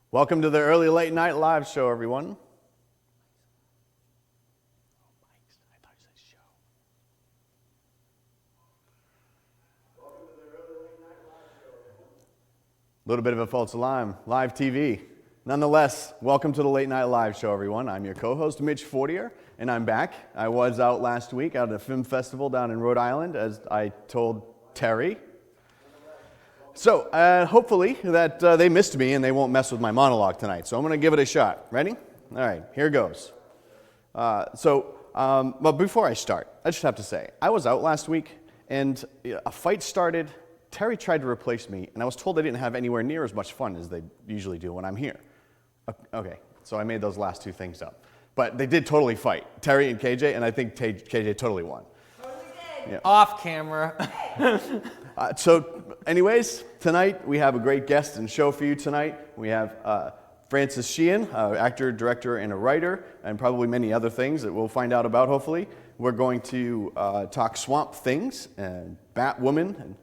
Welcome to the early late night live show, everyone. A little bit of a false alarm, live TV. Nonetheless, welcome to the Late Night Live Show, everyone. I'm your co-host, Mitch Fortier, and I'm back. I was out last week at a film festival down in Rhode Island, as I told Terry. So, hopefully that they missed me and they won't mess with my monologue tonight. So I'm going to give it a shot. Ready? All right, here goes. But before I start, I just have to say, I was out last week and a fight started. Terry tried to replace me, and I was told I didn't have anywhere near as much fun as they usually do when I'm here. Okay, so I made those last two things up. But they did totally fight, Terry and KJ, and I think KJ totally won. Totally did. Yeah. Off camera. So anyways, tonight we have a great guest and show for you tonight. We have Francis Sheehan, actor, director, and a writer, and probably many other things that we'll find out about, hopefully. We're going to talk Swamp Things and Batwoman. And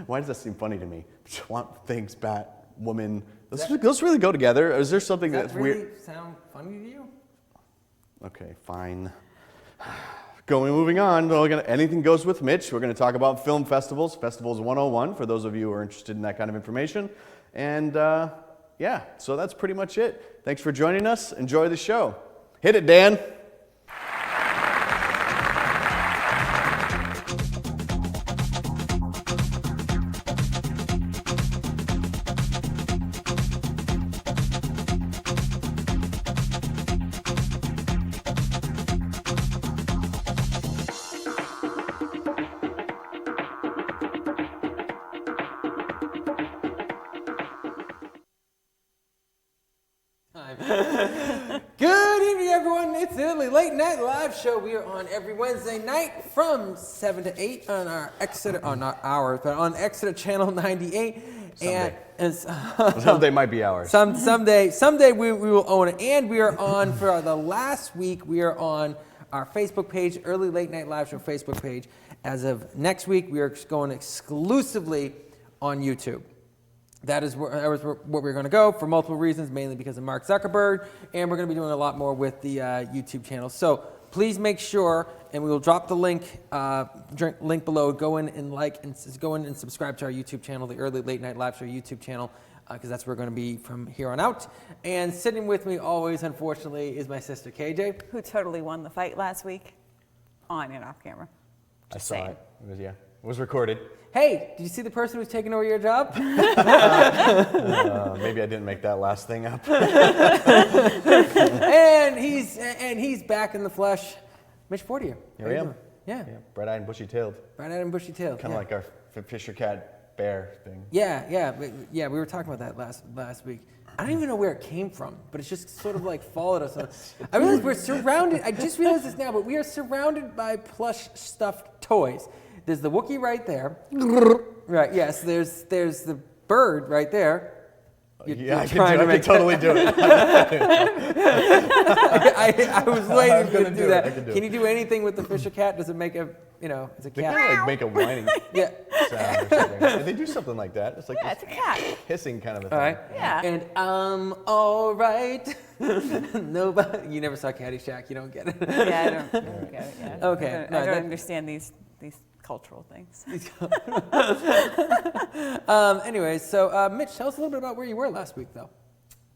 why does that seem funny to me? Swamp Things, Batwoman. Those really go together. Is there something that's really weird? Sound funny to you? Okay, fine. Moving on, anything goes with Mitch. We're going to talk about film festivals, Festivals 101, for those of you who are interested in that kind of information. And yeah, so that's pretty much it. Thanks for joining us. Enjoy the show. Hit it, Dan. Good evening, everyone. It's the Late Night Live Show. We are on every Wednesday night from 7 to 8 on our Exeter, not ours, but on Exeter Channel 98. Someday. And Someday might be ours. Someday we will own it. And we are on, for the last week, we are on our Facebook page, Early Late Night Live Show Facebook page. As of next week, we are going exclusively on YouTube. That is where we're going to go for multiple reasons, mainly because of Mark Zuckerberg, and we're going to be doing a lot more with the YouTube channel. So please make sure, and we will drop the link below. Go in and subscribe to our YouTube channel, the Early Late Night Live Show YouTube channel, because that's where we're going to be from here on out. And sitting with me always, unfortunately, is my sister KJ, Who totally won the fight last week, on and off camera. I saw it. It was recorded. Hey, did you see the person who's taking over your job? Maybe I didn't make that last thing up. and he's back in the flesh. Mitch Fortier. Here I am. Yeah. Bright-eyed and bushy-tailed. Bright-eyed and bushy-tailed. Kind of like our Fisher Cat Bear thing. Yeah. We were talking about that last week. I don't even know where it came from, but it's just sort of like followed us. I realize we're surrounded. I just realized this now, but we are surrounded by plush stuffed toys. There's the Wookiee right there. Right. Yes. There's the bird right there. I can totally do it. I was waiting for you to do that. Can you do anything with the Fisher Cat? Does it make a, it's a cat? They kind of like make a whining sound or something. And they do something like that. It's like it's a cat. Hissing kind of a thing. All right. Yeah. And all right. Nobody. You never saw Caddyshack. You don't get it. Yeah, I don't get it yet. Okay. I don't understand these cultural things. Anyways, so Mitch, tell us a little bit about where you were last week, though.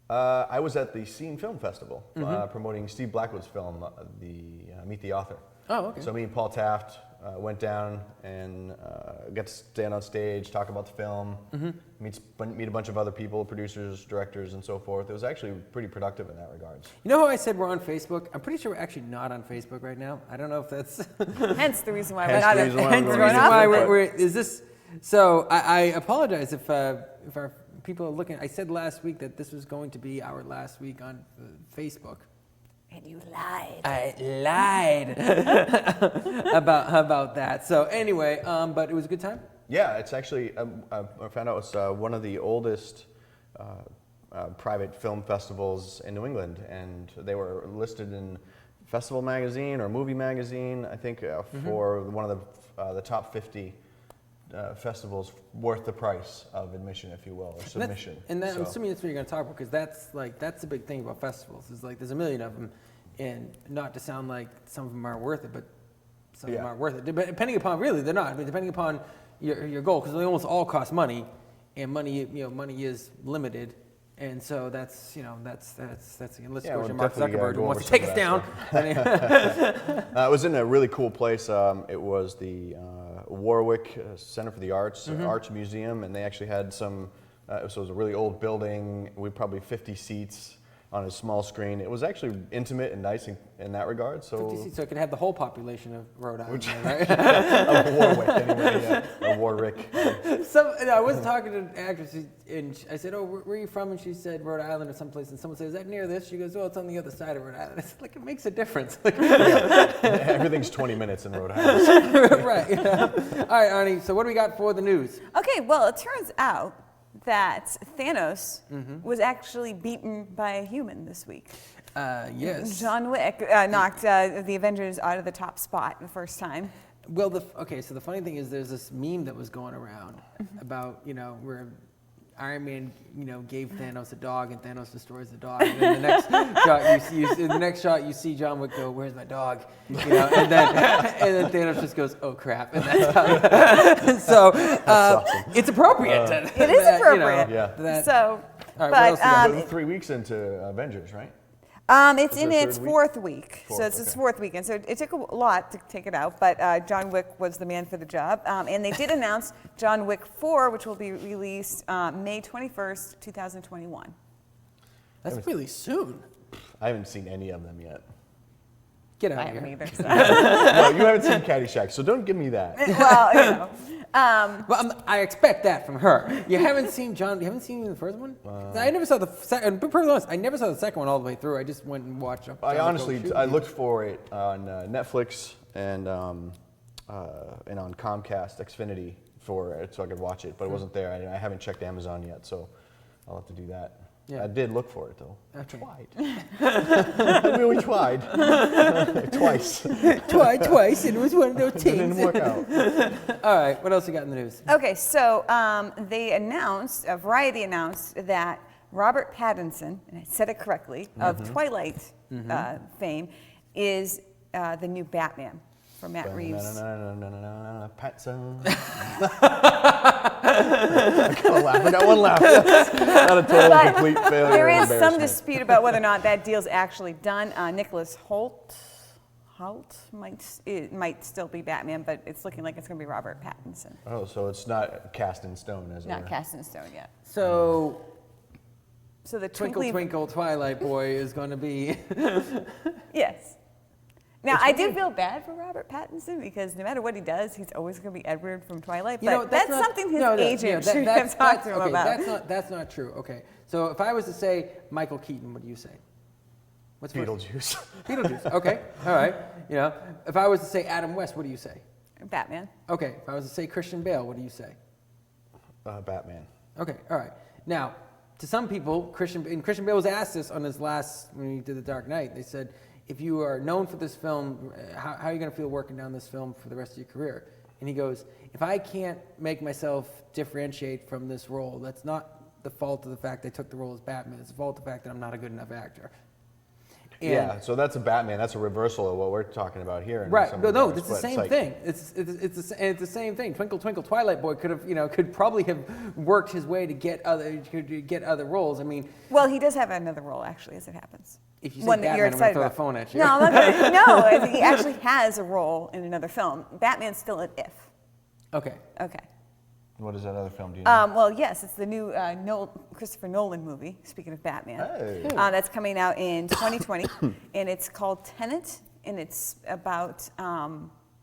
I was at the Scene Film Festival promoting Steve Blackwood's film, Meet the Author. Oh, okay. So me and Paul Taft went down and got to stand on stage, talk about the film, meet a bunch of other people, producers, directors, and so forth. It was actually pretty productive in that regards. You know how I said we're on Facebook? I'm pretty sure we're actually not on Facebook right now. I don't know if that's... Hence the reason why Hence we're not. the reason why Hence we're the not reason on why Facebook. Is this... So I apologize if our people are looking... I said last week that this was going to be our last week on Facebook. And you lied. I lied about that. So anyway, but it was a good time? Yeah, it's actually, I found out it's one of the oldest private film festivals in New England, and they were listed in Festival Magazine or Movie Magazine, I think, for one of the top 50 festivals worth the price of admission, if you will, or submission. I'm assuming that's what you're going to talk about, because that's the big thing about festivals. Is like there's a million of them, and not to sound like some of them aren't worth it, but some of them aren't worth it. Depending upon, really, they're not. I mean, depending upon your goal, because they almost all cost money, and money is limited. And so that's again, let's go to Mark Zuckerberg who wants to take us down. It was in a really cool place. It was the Warwick Center for the Arts, Arts Museum, and they actually had some, so it was a really old building, we probably 50 seats on a small screen. It was actually intimate and nice in that regard. So 50 seats, so it could have the whole population of Rhode Island, right? Of Warwick, anyway, yeah. Warwick. I was talking to an actress, and I said, "Oh, where are you from?" And she said, "Rhode Island or someplace." And someone said, "Is that near this?" She goes, "Oh, it's on the other side of Rhode Island." I said, "Like, it makes a difference." Everything's 20 minutes in Rhode Island. Right. Yeah. All right, Arnie. So what do we got for the news? Okay, well, it turns out that Thanos was actually beaten by a human this week. Yes. John Wick knocked the Avengers out of the top spot the first time. Well, so the funny thing is there's this meme that was going around about, where Iron Man, gave Thanos a dog and Thanos destroys the dog. And then the next shot you see John Wick go, "Where's my dog?" And then Thanos just goes, "Oh crap!" And that's how. So awesome. it's appropriate. It is appropriate. Yeah. So, all right, but 3 weeks into Avengers, right? it's in its fourth week. So it's its fourth week. And so it took a lot to take it out, but John Wick was the man for the job. And they did announce John Wick 4, which will be released May 21st, 2021. That's really soon. I haven't seen any of them yet. Get out I of here. haven't either. So. No, you haven't seen Caddyshack, so don't give me that. Well, Well, I expect that from her. You haven't seen the first one? I never saw the second. To be perfectly honest, I never saw the second one all the way through. I just went and watched. I looked for it on Netflix and on Comcast Xfinity for it so I could watch it, but it wasn't there. I haven't checked Amazon yet, so I'll have to do that. Yeah. I did look for it though. Okay. I tried. I really tried. Twice. Twice, and it was one of those It things. didn't work out. All right, what else you got in the news? okay, so Variety announced that Robert Pattinson, and I said it correctly, of Twilight fame, is the new Batman for Matt Reeves. Patson. I got one laugh. Not a total But complete failure. there and is some embarrassment. dispute about whether or not that deal's actually done. Nicholas Hoult might still be Batman, but it's looking like it's going to be Robert Pattinson. Oh, so it's not cast in stone, as it Not were. cast in stone yet. So the Twinkle Twinkle Twilight Boy is going to be. Yes. Now, I do feel bad for Robert Pattinson because no matter what he does, he's always going to be Edward from Twilight. But that's something his agent should have talked to him about. That's not true. Okay. So if I was to say Michael Keaton, what do you say? What's Beetlejuice. Beetlejuice. Okay. All right. If I was to say Adam West, what do you say? Batman. Okay. If I was to say Christian Bale, what do you say? Batman. Okay. All right. Now, to some people, Christian Bale was asked this on his last, when he did The Dark Knight. They said, if you are known for this film, how are you going to feel working down this film for the rest of your career? And he goes, if I can't make myself differentiate from this role, that's not the fault of the fact I took the role as Batman. It's the fault of the fact that I'm not a good enough actor. And yeah, so that's a Batman. That's a reversal of what we're talking about here. Right. No, it's the same thing. It's the same thing. Twinkle Twinkle Twilight Boy could probably have worked his way to get other roles. I mean, well, he does have another role actually, as it happens. If you say One Batman, that you're I'm going to excited throw the about. phone at you. No, I'm not gonna, no. He actually has a role in another film. Batman's still an if. Okay. Okay. What is that other film? Do you know? Well, yes, it's the new Christopher Nolan movie. Speaking of Batman, Hey. That's coming out in 2020, and it's called Tenet, and it's about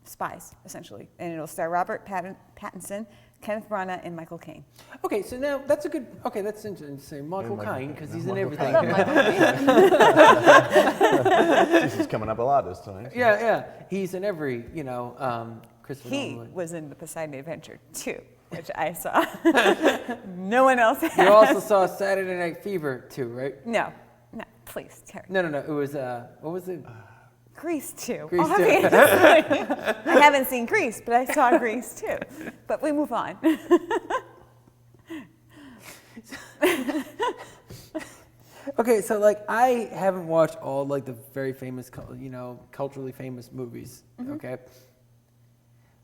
spies essentially, and it'll star Robert Pattinson, Kenneth Branagh, and Michael Caine. Okay, so now that's a good. Okay, that's interesting to say Michael Caine because he's in everything. This is coming up a lot this time. Yeah, he's in every Christopher He Nolan. was in the Poseidon Adventure too, which I saw. No one else has. You also saw Saturday Night Fever too, right? No, please, Terry. No. It was what was it? Grease 2. Grease 2. Obviously. I haven't seen Grease, but I saw Grease 2. But we move on. Okay, so like I haven't watched all like the very famous, culturally famous movies. Okay,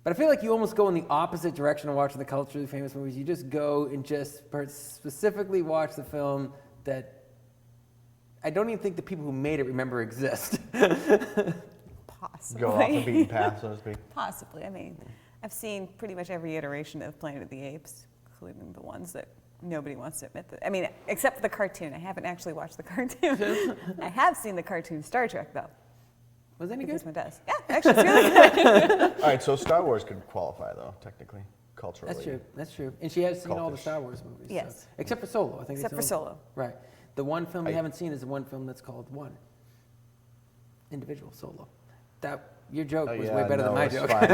but I feel like you almost go in the opposite direction of watching the culturally famous movies. You just go and just specifically watch the film that I don't even think the people who made it remember exist. Possibly. Go off the beaten path, so to speak. Possibly. I mean, I've seen pretty much every iteration of Planet of the Apes, including the ones that nobody wants to admit that. I mean, except for the cartoon. I haven't actually watched the cartoon. I have seen the cartoon Star Trek, though. Was that any This good? one does. Yeah, actually, it's really good. All right, so Star Wars could qualify, though, technically, culturally. That's true. That's true. And she has seen all the Cultish. Star Wars movies. so- Yes. except for Solo. I think. Except it's for the only- Solo. Right. The one film we haven't seen is the one film that's called One. Individual Solo. That your joke Oh, was yeah, way better than no, my it's joke. fine.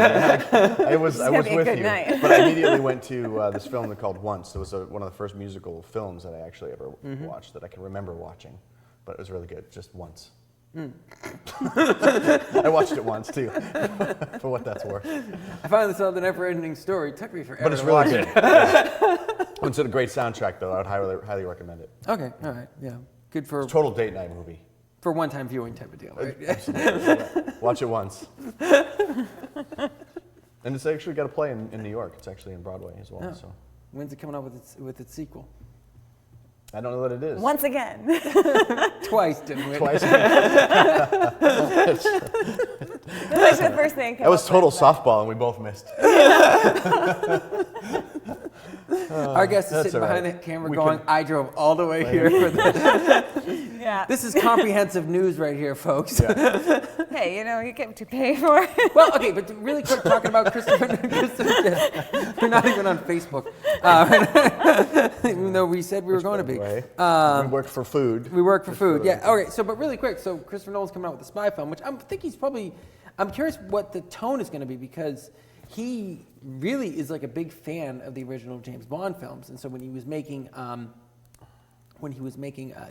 I was gonna be a with good you, night. but I immediately went to this film called Once. It was one of the first musical films that I actually ever watched that I can remember watching, but it was really good, just once. I watched it once too, for what that's worth. I finally saw the never-ending story. It took me forever But it's to really watch good. it. Yeah. It's a great soundtrack, though. I would highly recommend it. Okay. All right. Yeah. Good for Total date night movie. for one-time viewing type of deal, right? Absolutely. Yeah. Watch it once. And it's actually got a play in New York. It's actually in Broadway as well. Oh. So When's it coming out with its sequel? I don't know what it is. Once again. Twice, didn't we? Twice. That's the first thing. That was total softball, and we both missed. Our guest is That's sitting all right. behind the camera We going, could- I drove all the way here for this. Yeah. This is comprehensive news right here, folks. Yeah. Hey, you get what you pay for. Well, okay, but really quick, talking about Christopher we're not even on Facebook, even though we said we were going to be. Way. We work for food. We work for food, yeah. Okay, so but really quick, so Christopher Nolan's coming out with a spy film, which I think I'm curious what the tone is going to be because he really is like a big fan of the original James Bond films, and so when he was making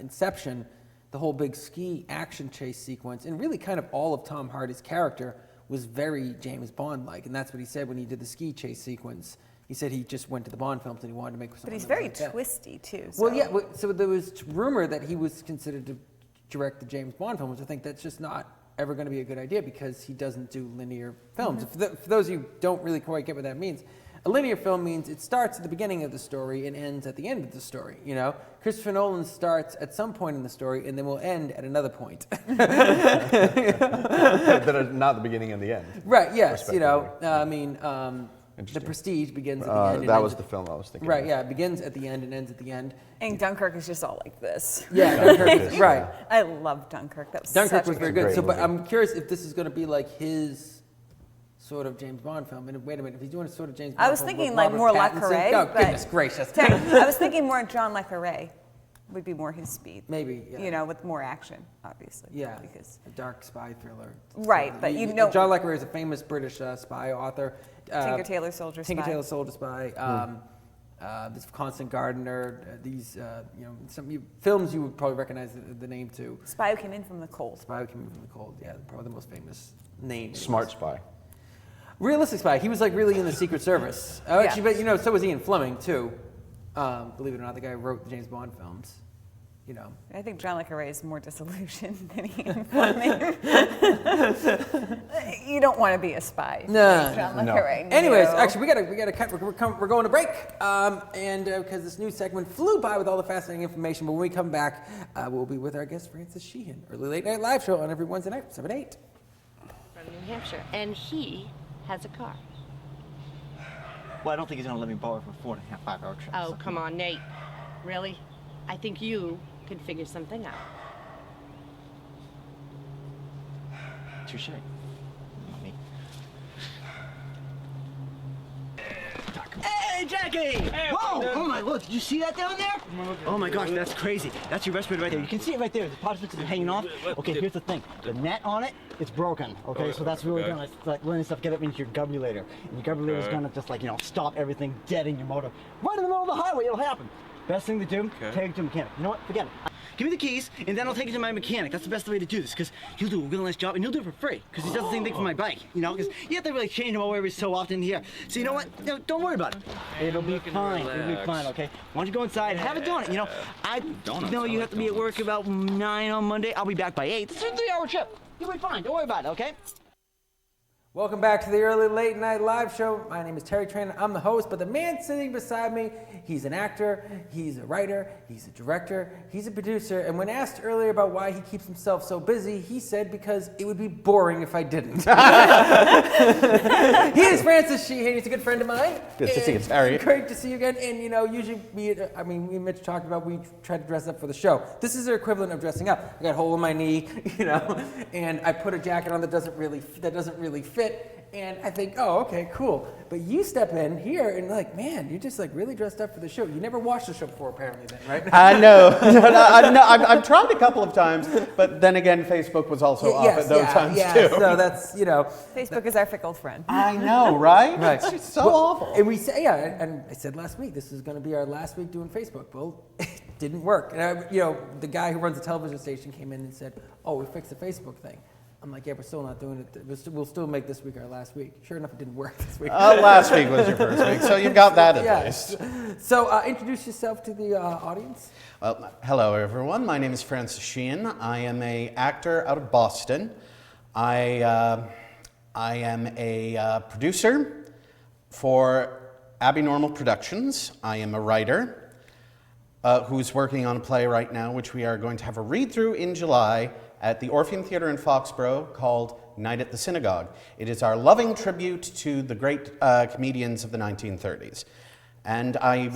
Inception, the whole big ski action chase sequence, and really kind of all of Tom Hardy's character was very James Bond-like, and that's what he said when he did the ski chase sequence. He said he just went to the Bond films and he wanted to make something. But he's that was very like that. twisty, too. Well, yeah. So there was rumor that he was considered to direct the James Bond film, which I think that's just not ever going to be a good idea because he doesn't do linear films. For those of you who don't really quite get what that means, a linear film means it starts at the beginning of the story and ends at the end of the story. Christopher Nolan starts at some point in the story and then will end at another point. That are not the beginning and the end. Right? Yes. Respectively. The Interesting. Prestige begins at the end. and That ends was at the film I was thinking Right. of. Yeah. It begins at the end and ends at the end. And Dunkirk is just all like this. Yeah. Dunkirk is, right. I love Dunkirk. That was Dunkirk such was a very good good. great So, but movie. I'm curious if this is going to be like his sort of James Bond film. And wait a minute, if he's doing a sort of James Bond I was film thinking with like Robert more Le Pattinson- Carre. Oh, but goodness gracious. I was thinking more John Le Carre would be more his speed. Maybe, yeah. With more action, obviously. Yeah, Because a dark spy thriller. Right, but John Le Carre is a famous British spy author. Tinker Tailor Soldier Spy. Tinker Tailor Soldier Spy. This Constant Gardener. Some films you would probably recognize the name too. Spy Who Came In From the Cold. Spy Who Came In From the Cold. Yeah, probably the most famous name. Smart spy. Realistic spy. He was like really in the Secret Service. Yeah. Actually, but so was Ian Fleming too. Believe it or not, the guy who wrote the James Bond films. I think John Le Carre is more disillusioned than Ian Fleming. You don't want to be a spy. No, John Le no. Carre. Anyways, no. actually, we gotta cut. We're going to break, and because this new segment flew by with all the fascinating information. But when we come back, we'll be with our guest Francis Sheehan, early late night live show on every Wednesday night, 7 to 8. From New Hampshire, and he has a car. Well, I don't think he's gonna let me borrow it for 4.5, 5-hour trips. Oh, come on, Nate. Really? I think you can figure something out. Touche. Me. Hey, Jackie! Hey, whoa! Oh my, look, did you see that down there? Oh my gosh, that's crazy. That's your respirator right there. You can see it right there. The parts are hanging off. Okay, here's the thing. The net on it, it's broken. Okay, so that's really gonna letting stuff get up into your garbulator. And your garbulator's gonna just stop everything dead in your motor. Right in the middle of the highway, it'll happen. Best thing to do, take it to a mechanic. You know what? Forget it. give me the keys, and then I'll take it to my mechanic. That's the best way to do this, because he'll do a real nice job, and he'll do it for free, because he does the same thing for my bike, you know, because you have to really change them all every so often here. So you know what? No, don't worry about it. It'll be fine. It'll be fine, okay? Why don't you go inside, have a donut, you know? I know you have to be at work about 9 on Monday. I'll be back by 8. This is a 3-hour trip. You'll be fine. Don't worry about it, okay? Welcome back to the Early Late Night Live Show. My name is KJ Traynor. I'm the host, but the man sitting beside me, he's an actor, he's a writer, he's a director, he's a producer, and when asked earlier about why he keeps himself so busy, he said because it would be boring if I didn't. He is Francis Sheehan. He's a good friend of mine. Good to see you, Terry. Great to see you again. And, you know, usually me and Mitch talked about we try to dress up for the show. This is the equivalent of dressing up. I got a hole in my knee, you know, and I put a jacket on that doesn't really fit. And I think, oh, okay, cool. But you step in here and like, man, you're just like really dressed up for the show. You never watched the show before, apparently, then, right? I know. No, I've tried a couple of times, but then again, Facebook was also up at those times too. So that's, you know. Facebook is our fickle friend. I know, right? Right. It's just so awful. And we say, and I said last week, this is going to be our last week doing Facebook. Well, it didn't work. And you know, the guy who runs the television station came in and said, oh, we fixed the Facebook thing. I'm like, yeah, we're still not doing it. We'll still make this week our last week. Sure enough, it didn't work this week. Last week was your first week, so you've got that at least. So introduce yourself to the audience. Well, hello, everyone. My name is Francis Sheehan. I am an actor out of Boston. I am a producer for Abby Normal Productions. I am a writer who's working on a play right now, which we are going to have a read-through in July at the Orpheum Theatre in Foxborough called Night at the Synagogue. It is our loving tribute to the great comedians of the 1930s. And I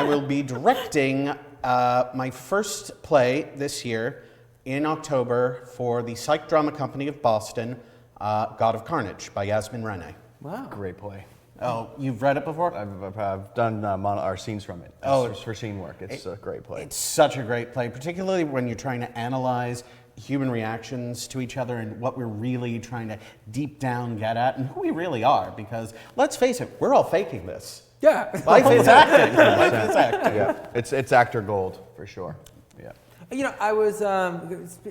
will be directing my first play this year in October for the Psych Drama Company of Boston, God of Carnage by Yasmin Rene. Wow. Great play. Oh, you've read it before? I've done our scenes from it. For scene work. It's a great play. It's such a great play, particularly when you're trying to analyze human reactions to each other and what we're really trying to deep down get at and who we really are. Because let's face it, we're all faking this. Yeah. Life is acting. Life is acting. Yeah, it's actor gold for sure. Yeah. You know, I was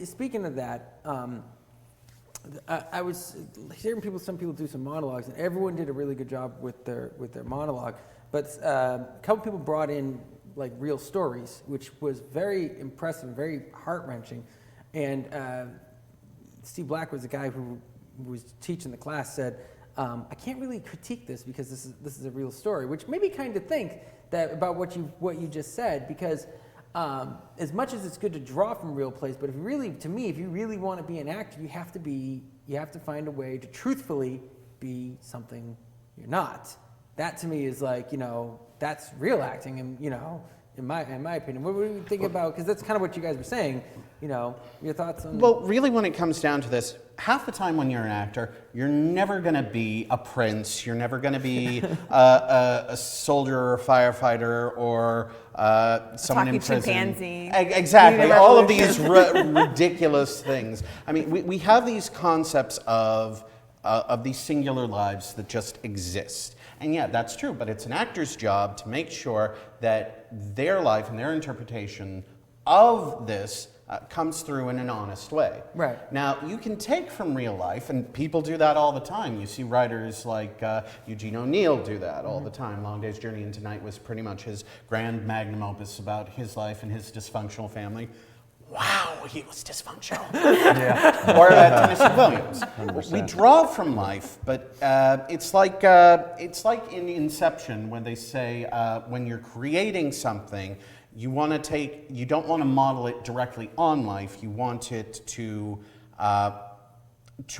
speaking of that. I was hearing some people do some monologues, and everyone did a really good job with their monologue. But a couple people brought in like real stories, which was very impressive, very heart-wrenching. And Steve Black was the guy who was teaching the class. Said, "I can't really critique this because this is a real story," which made me kind of think that about what you just said, because. As much as it's good to draw from real plays, but if you really want to be an actor, you have to find a way to truthfully be something you're not. That to me is like, you know, that's real acting, and you know, in my opinion. What do you think about? Because that's kind of what you guys were saying. You know, your thoughts on? Well, really, when it comes down to this, half the time when you're an actor, you're never going to be a prince. You're never going to be a soldier or a firefighter or someone in prison. Chimpanzee. Exactly. All of these ridiculous things. I mean, we have these concepts of these singular lives that just exist. And yeah, that's true, but it's an actor's job to make sure that their life and their interpretation of this comes through in an honest way. Right. Now, you can take from real life, and people do that all the time. You see writers like Eugene O'Neill do that all the time. Long Day's Journey into Night was pretty much his grand magnum opus about his life and his dysfunctional family. Wow, he was dysfunctional. Yeah. Or Tennessee Williams. 100%. We draw from life, but it's like in Inception when they say when you're creating something, you don't want to model it directly on life. You want it to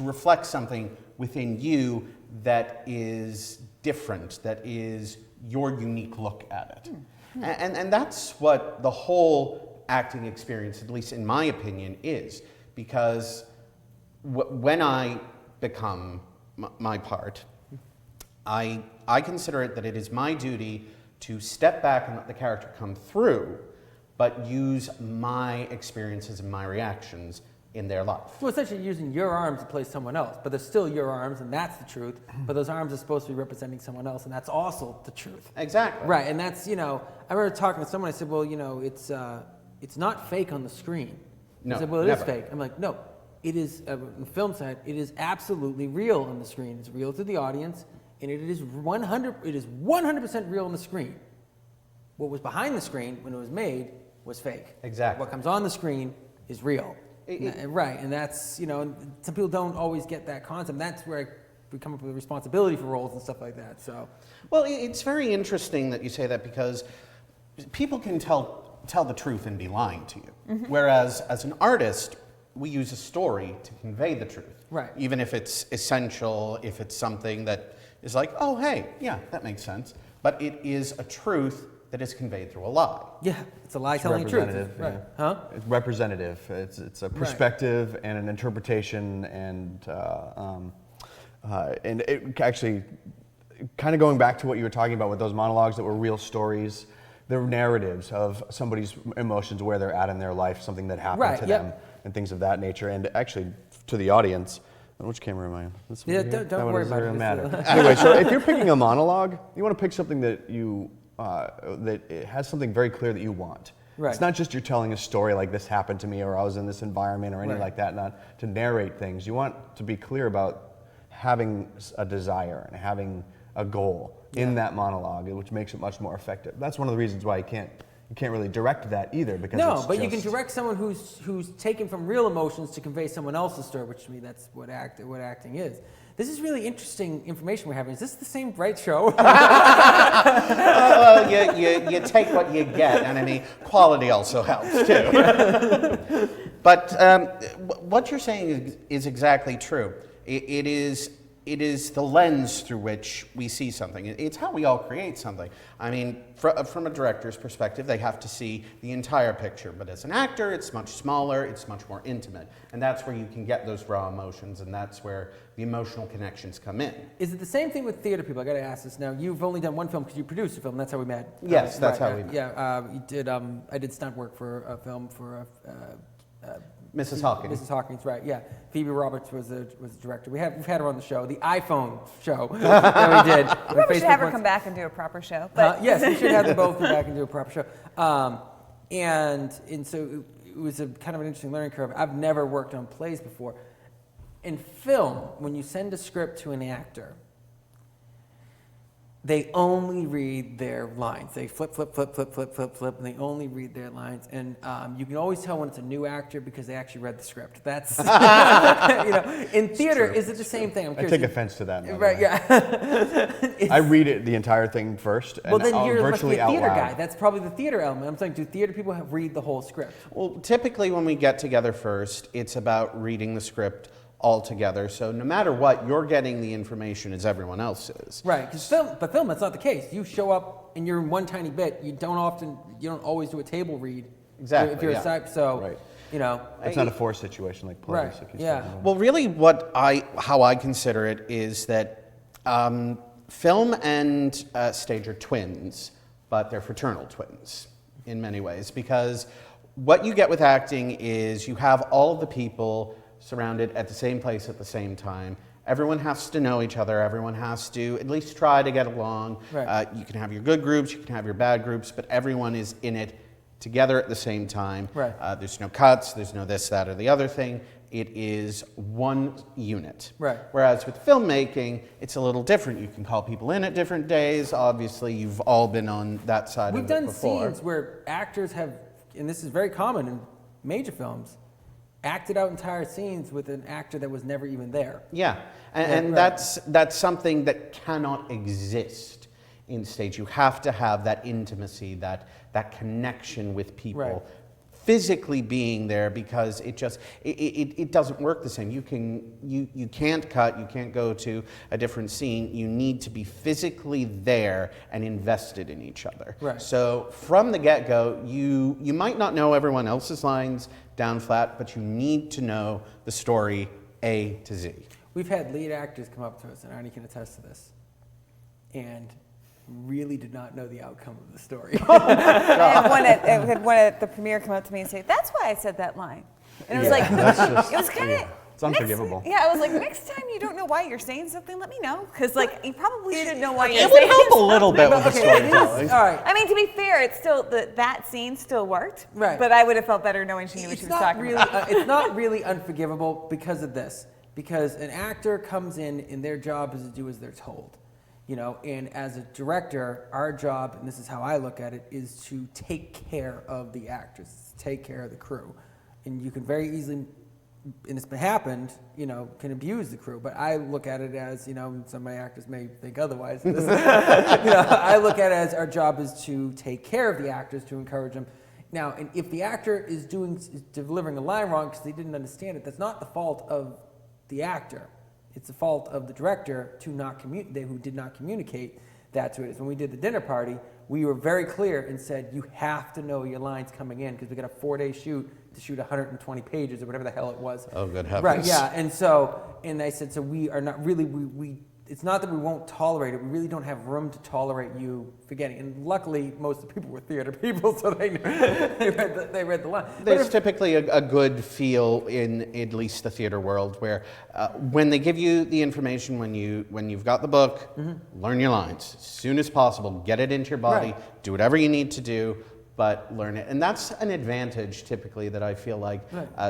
reflect something within you that is different, that is your unique look at it. And that's what the whole acting experience, at least in my opinion, is. Because when I become my part, I consider it that it is my duty to step back and let the character come through, but use my experiences and my reactions in their life. Well, essentially you're using your arms to play someone else, but they're still your arms, and that's the truth. But those arms are supposed to be representing someone else, and that's also the truth. Exactly. Right, and that's, you know, I remember talking to someone, I said, well, you know, it's not fake on the screen. No, I said, well, it never. is fake. I'm like, no, it is, on the film side, it is absolutely real on the screen. It's real to the audience, and it is 100% real on the screen. What was behind the screen when it was made was fake. Exactly. What comes on the screen is real. Right, and that's, you know, some people don't always get that concept. That's where we come up with responsibility for roles and stuff like that. So, Well, it's very interesting that you say that, because people can tell the truth and be lying to you. Whereas as an artist, we use a story to convey the truth. Right. Even if it's essential, if it's something that is like, oh, hey, yeah, that makes sense. But it is a truth that is conveyed through a lie. yeah, it's a lie telling the truth. representative, Right. yeah. Huh? It's representative. It's a perspective and an interpretation, and it actually kind of going back to what you were talking about with those monologues that were real stories. They're narratives of somebody's emotions, where they're at in their life, something that happened to them, and things of that nature. And actually, to the audience, which camera am I on? This one Yeah, here? don't worry about it. Matter. Anyway, so if you're picking a monologue, you want to pick something that that it has something very clear that you want. Right. It's not just you're telling a story like this happened to me, or I was in this environment, or anything like that. Not to narrate things. You want to be clear about having a desire and having a goal in that monologue, which makes it much more effective. That's one of the reasons why you can't really direct that either, because No, but you can direct someone who's taken from real emotions to convey someone else's story, which to me that's what acting is. This is really interesting information we're having. Is this the same Bright show? Well, you take what you get, and I mean, quality also helps too. But what you're saying is exactly true. It is the lens through which we see something. It's how we all create something. I mean, from a director's perspective, they have to see the entire picture. But as an actor, it's much smaller, it's much more intimate. And that's where you can get those raw emotions, and that's where the emotional connections come in. Is it the same thing with theater people? I got to ask this now. You've only done one film because you produced a film. That's how we met. Yes, that's how we met. Yeah, you did. I did stunt work for a film for Mrs. Hawkins. Mrs. Hawkins, right? Yeah. Phoebe Roberts was the director. We've had her on the show, the iPhone show that we did. We probably should have her come back and do a proper show. But Yes, we should have them both come back and do a proper show. And so it was a kind of an interesting learning curve. I've never worked on plays before. In film, when you send a script to an actor, they only read their lines. They flip, and they only read their lines. And you can always tell when it's a new actor because they actually read the script. That's, in theater, is it the same thing? I'm I curious. take offense to that. Right, yeah. I read it, the entire thing first, and Well, then I'll you're must be virtually a out theater loud. guy. That's probably the theater element. I'm saying, do theater people read the whole script? Well, typically when we get together first, it's about reading the script all together. So no matter what, you're getting the information as everyone else is. Right, because film, that's not the case. You show up and you're in one tiny bit. You don't always do a table read. Exactly, If you're yeah. a side, so Right. It's not a forced situation like plays. Right, If you yeah. said. Well, really how I consider it is that film and stage are twins, but they're fraternal twins in many ways, because what you get with acting is you have all of the people surrounded at the same place at the same time. Everyone has to know each other. Everyone has to at least try to get along. Right. You can have your good groups, you can have your bad groups, but everyone is in it together at the same time. Right. There's no cuts, there's no this, that, or the other thing. It is one unit. Right. Whereas with filmmaking, it's a little different. You can call people in at different days. Obviously, you've all been on that side We've of it done before. scenes where actors have, and this is very common in major films, acted out entire scenes with an actor that was never even there. Yeah, and right. that's something that cannot exist in stage. You have to have that intimacy, that connection with people, Right. physically being there, because it just it doesn't work the same. You can't cut. You can't go to a different scene. You need to be physically there and invested in each other. Right. So from the get-go, you might not know everyone else's lines down flat, but you need to know the story A to Z. We've had lead actors come up to us, and Arnie can attest to this, and really did not know the outcome of the story. I had one at the premiere come up to me and say, "That's why I said that line." And it was like, it was kind of. It's unforgivable. I was like, next time you don't know why you're saying something, let me know. Because, like, you probably should know why you're It saying would help a something. little bit with the storytelling. All right. I mean, to be fair, it's still, that scene still worked. Right. But I would have felt better knowing she knew what she was talking about. It's not really unforgivable because of this. Because an actor comes in and their job is to do as they're told. You know, and as a director, our job, and this is how I look at it, is to take care of the actors, take care of the crew. And you can very easily, and it's happened, you know, can abuse the crew. But I look at it as, you know, some of my actors may think otherwise. You know, I look at it as our job is to take care of the actors, to encourage them. Now, and if the actor is delivering a line wrong because they didn't understand it, that's not the fault of the actor. It's the fault of the director who did not communicate that to us. When we did the dinner party, we were very clear and said, you have to know your lines coming in because we got a 4-day shoot to shoot 120 pages or whatever the hell it was. Oh, good heavens. Right, yeah. And I said, so we are not really, it's not that we won't tolerate it. We really don't have room to tolerate you forgetting. And luckily, most of the people were theater people, so they read the line. There's typically a good feel in at least the theater world where when they give you the information, when you've got the book, learn your lines as soon as possible. Get it into your body. Do whatever you need to do, but learn it. And that's an advantage typically that I feel like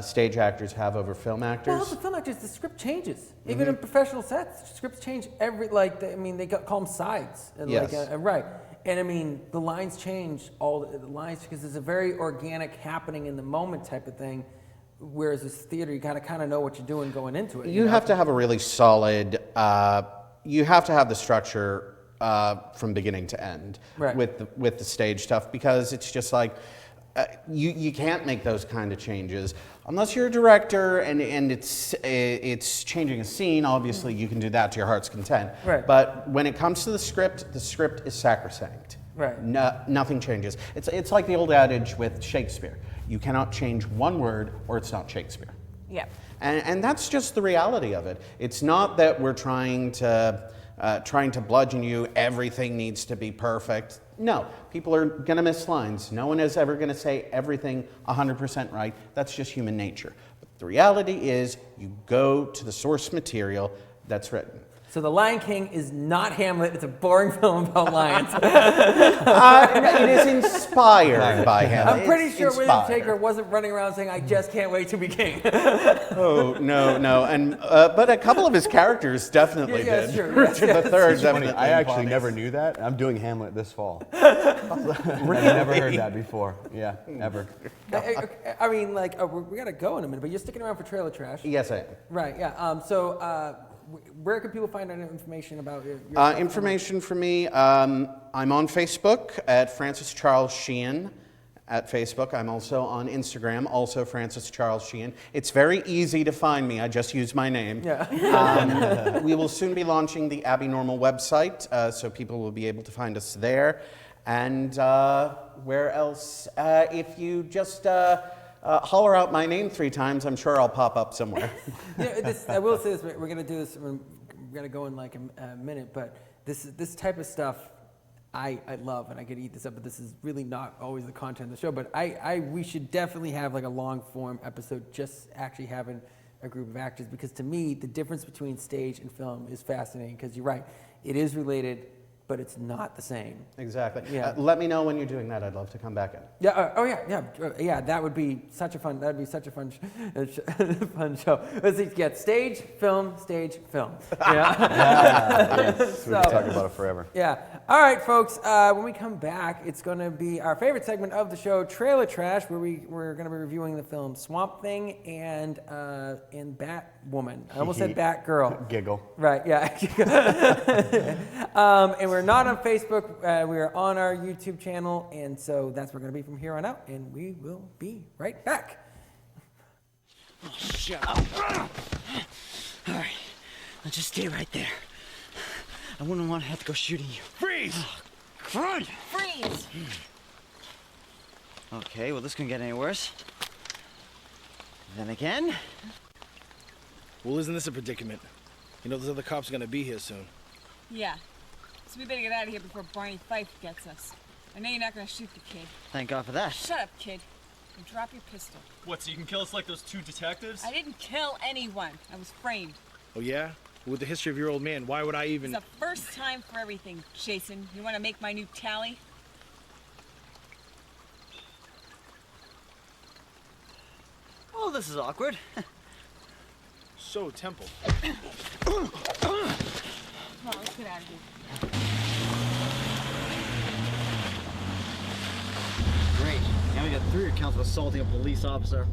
stage actors have over film actors. Well, the film actors, the script changes. Even in professional sets, scripts change they call them sides. And Yes. Right. And I mean, the lines change, the lines, because it's a very organic happening in the moment type of thing. Whereas this theater, you gotta kind of know what you're doing going into it. You have to have a really solid, you have to have the structure from beginning to end with the stage stuff, because it's just like you can't make those kind of changes unless you're a director and it's changing a scene. Obviously, you can do that to your heart's content. Right. But when it comes to the script is sacrosanct. Right. Nothing changes. It's like the old adage with Shakespeare: you cannot change one word, or it's not Shakespeare. Yeah. And that's just the reality of it. It's not that we're trying to bludgeon you. Everything needs to be perfect. No, people are going to miss lines. No one is ever going to say everything 100% right. That's just human nature. But the reality is you go to the source material that's written. So The Lion King is not Hamlet. It's a boring film about lions. It is inspired by him. I'm pretty sure William Inspired. Shaker wasn't running around saying, I just can't wait to be king. Oh, no. And but a couple of his characters definitely Yeah, did. sure. Richard III definitely. I actually embodies. never knew that. I'm doing Hamlet this fall. I've never heard that before. Yeah, ever. I mean, like, we got to go in a minute, but you're sticking around for Trailer Trash. Yes, I am. Right, yeah. Where can people find out information about your Information for me, I'm on Facebook at Francis Charles Sheehan at Facebook. I'm also on Instagram, also Francis Charles Sheehan. It's very easy to find me. I just use my name. Yeah. We will soon be launching the Abby Normal website, so people will be able to find us there. And where else? If you just holler out my name 3 times, I'm sure I'll pop up somewhere. I will say this, we're going to do this, we're going to go in like a minute, but this type of stuff I love, and I could eat this up, but this is really not always the content of the show, but we should definitely have like a long form episode just actually having a group of actors, because to me, the difference between stage and film is fascinating, because you're right, it is related, but it's not the same. Exactly. Yeah. Let me know when you're doing that. I'd love to come back in. Yeah. Yeah. That would be such a fun. That'd be such a fun, fun show. Let's see, get stage, film. Yeah. Yes, we can talk about it forever. Yeah. All right, folks. When we come back, it's going to be our favorite segment of the show, Trailer Trash, where we're going to be reviewing the film Swamp Thing and Batwoman. I almost said Batgirl. Giggle. Right. Yeah. And we're not on Facebook. We are on our YouTube channel, and so that's where we're going to be from here on out. And we will be right back. Oh, shut up. All right, let's just stay right there. I wouldn't want to have to go shooting you. Freeze! Front! Freeze! Okay, well, this couldn't get any worse. Then again. Well, isn't this a predicament? You know, those other cops are gonna be here soon. Yeah. So we better get out of here before Barney Fife gets us. I know you're not gonna shoot the kid. Thank God for that. Shut up, kid. And drop your pistol. What, so you can kill us like those 2 detectives? I didn't kill anyone. I was framed. Oh, yeah? With the history of your old man, why would I even... It's the first time for everything, Jason. You want to make my new tally? Oh, this is awkward. So, Temple. Come on, let's get out of here. Great. Now we got 3 accounts of assaulting a police officer.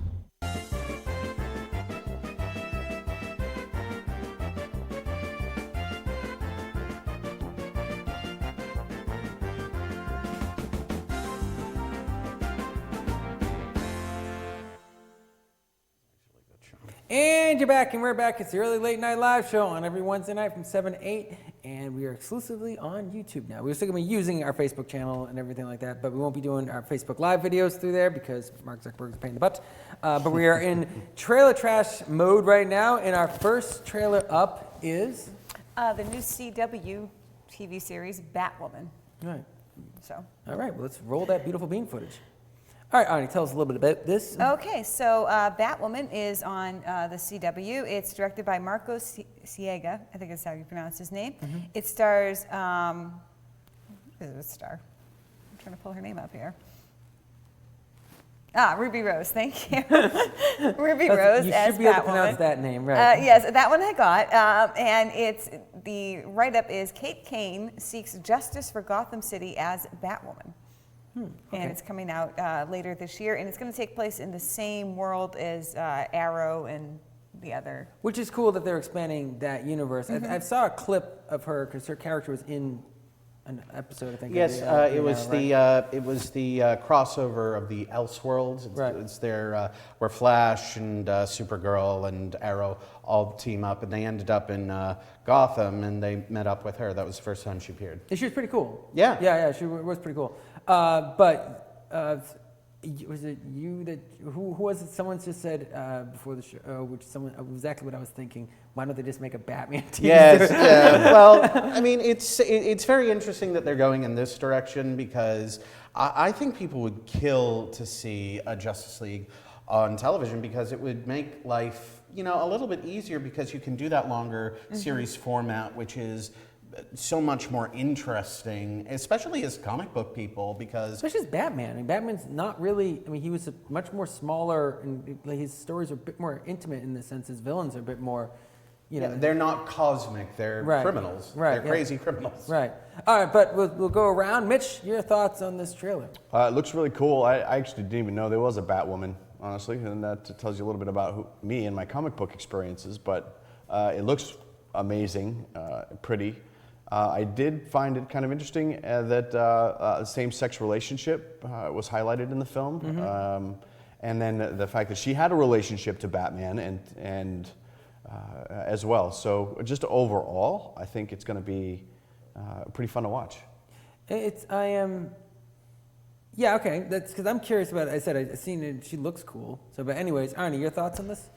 And you're back, and we're back. It's the Early Late Night Live Show on every Wednesday night from 7 to 8, and we are exclusively on YouTube now. We're still going to be using our Facebook channel and everything like that, but we won't be doing our Facebook Live videos through there because Mark Zuckerberg is paying the butt. But we are in trailer trash mode right now, and our first trailer up is... the new CW TV series, Batwoman. Right. So. All right, well, let's roll that beautiful bean footage. All right, Arnie, tell us a little bit about this. Okay, so Batwoman is on the CW. It's directed by Marco Siega. I think that's how you pronounce his name. Mm-hmm. It stars, who is it star? I'm trying to pull her name up here. Ruby Rose, thank you. Ruby Rose you as should be able to Batwoman. pronounce that name, right? Yes, that one I got. And the write-up is Kate Kane seeks justice for Gotham City as Batwoman. Okay. And it's coming out later this year, and it's going to take place in the same world as Arrow and the other. Which is cool that they're expanding that universe. Mm-hmm. I saw a clip of her because her character was in an episode, I think. Yes, it was the crossover of the Elseworlds. Right. It's their where Flash and Supergirl and Arrow all team up, and they ended up in Gotham, and they met up with her. That was the first time she appeared. And she was pretty cool. Yeah. Yeah, she was pretty cool. But was it you that who was it? Someone just said before the show, which someone exactly what I was thinking. Why don't they just make a Batman teaser? Yes. Well, I mean, it's very interesting that they're going in this direction because I think people would kill to see a Justice League on television because it would make life, a little bit easier because you can do that longer series format, which is so much more interesting, especially as comic book people, because... Especially as Batman. I mean, Batman's not really... I mean, he was a much more smaller, and his stories are a bit more intimate in the sense his villains are a bit more, they're not cosmic, they're criminals. Right, they're crazy criminals. Right. All right, but we'll go around. Mitch, your thoughts on this trailer? It looks really cool. I actually didn't even know there was a Batwoman, honestly, and that tells you a little bit about me and my comic book experiences, but it looks amazing, pretty. I did find it kind of interesting that same-sex relationship was highlighted in the film, and then the fact that she had a relationship to Batman and as well. So just overall, I think it's going to be pretty fun to watch. Yeah, okay. That's because I'm curious about it. I said I've seen it. She looks cool. So, but anyways, Arnie, your thoughts on this?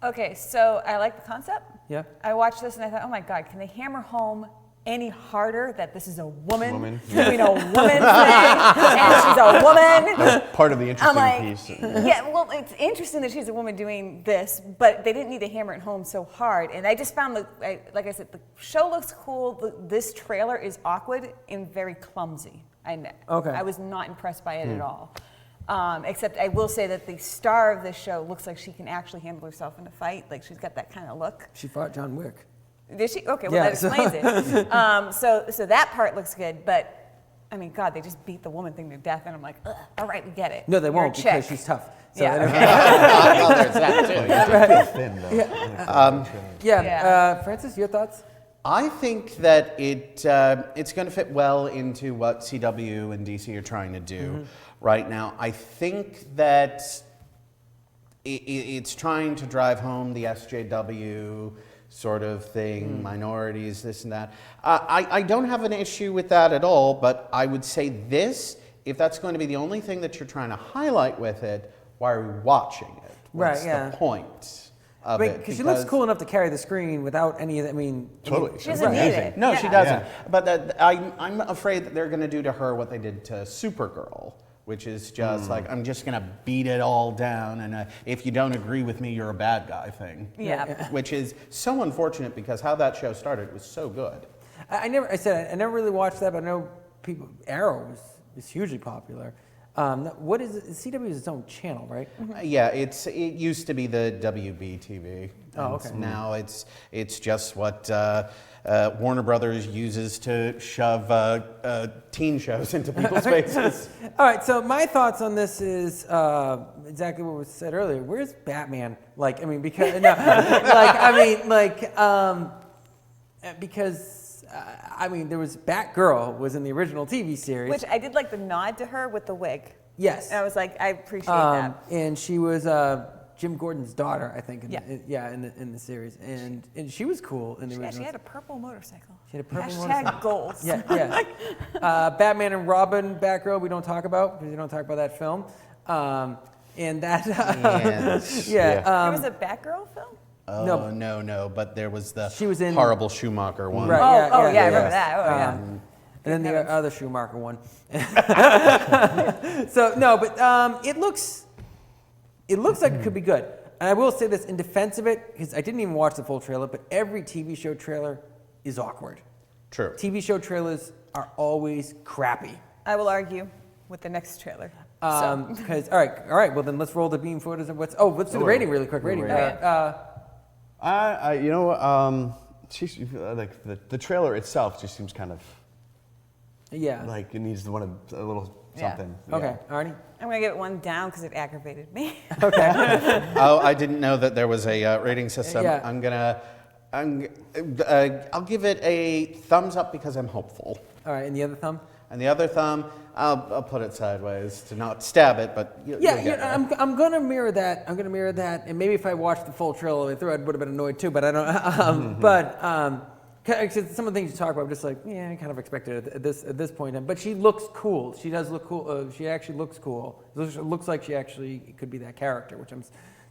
Okay, so I like the concept. Yeah. I watched this and I thought, oh my God, can they hammer home any harder that this is a woman Doing a woman thing, and she's a woman. That's part of the interesting piece. Yeah, well, it's interesting that she's a woman doing this, but they didn't need to hammer it home so hard. And I just found, like I said, the show looks cool. This trailer is awkward and very clumsy. I was not impressed by it at all. Except I will say that the star of this show looks like she can actually handle herself in a fight. Like she's got that kind of look. She fought John Wick. Did she? Okay, well that explains it. So that part looks good, but I mean, God, they just beat the woman thing to death, and I'm like, ugh, all right, we get it. No, they You're won't a because chick. she's tough. So Yeah. Well, there's that too. Francis, your thoughts? I think that it's going to fit well into what CW and DC are trying to do right now. I think that it's trying to drive home the SJW sort of thing, minorities, this and that. I don't have an issue with that at all, but I would say this, if that's going to be the only thing that you're trying to highlight with it, why are we watching it? What's the point of it? Because she looks cool enough to carry the screen without any of that. I mean, Totally. She doesn't need it. No, Yeah. she doesn't. But I'm afraid that they're going to do to her what they did to Supergirl, which is just like, I'm just going to beat it all down, and if you don't agree with me, you're a bad guy thing. Yeah. Which is so unfortunate because how that show started was so good. I never really watched that, but I know people. Arrow is hugely popular. What is it? CW is its own channel, right? Yeah, it used to be the WB TV. Oh, okay. Now it's just what Warner Brothers uses to shove teen shows into people's faces. All right, so my thoughts on this is exactly what was said earlier. Where's Batman? Like, I mean, because no, because I mean, there was Batgirl was in the original TV series, Which I did like the nod to her with the wig. yes, And I was like, I appreciate that. and she was Jim Gordon's daughter, I think. Yeah. In the series, and she was cool in the Yeah, original. she had a purple motorcycle. She had a purple Hashtag motorcycle. goals. Yeah. Batman and Robin, Batgirl, we don't talk about because we don't talk about that film. And that, Yes. yeah. There was a Batgirl film? Oh, no, but there was the She was in- horrible Schumacher one. Right. I remember yeah. that. Oh, yeah. And then the other Schumacher one. So no, but it looks like it could be good. And I will say this in defense of it, because I didn't even watch the full trailer, but every TV show trailer is awkward. True. TV show trailers are always crappy. I will argue with the next trailer. Because all right, well then let's roll the beam footage of let's do the rating really quick. Rating. She's like the trailer itself just seems kind of Yeah. like it needs a little Yeah. something. Okay, Arnie. I'm going to give it one down because it aggravated me. Okay. Oh, I didn't know that there was a rating system. Yeah. I'll give it a thumbs up because I'm hopeful. All right, and the other thumb. And the other thumb, I'll put it sideways to not stab it, but you'll get there. I'm gonna mirror that. And maybe if I watched the full trailer all the way through, I would have been annoyed too. But I don't. Cause some of the things you talk about, I'm just like, yeah, I kind of expected it at this point. But she looks cool. She does look cool. She actually looks cool. It looks like she actually could be that character, which I'm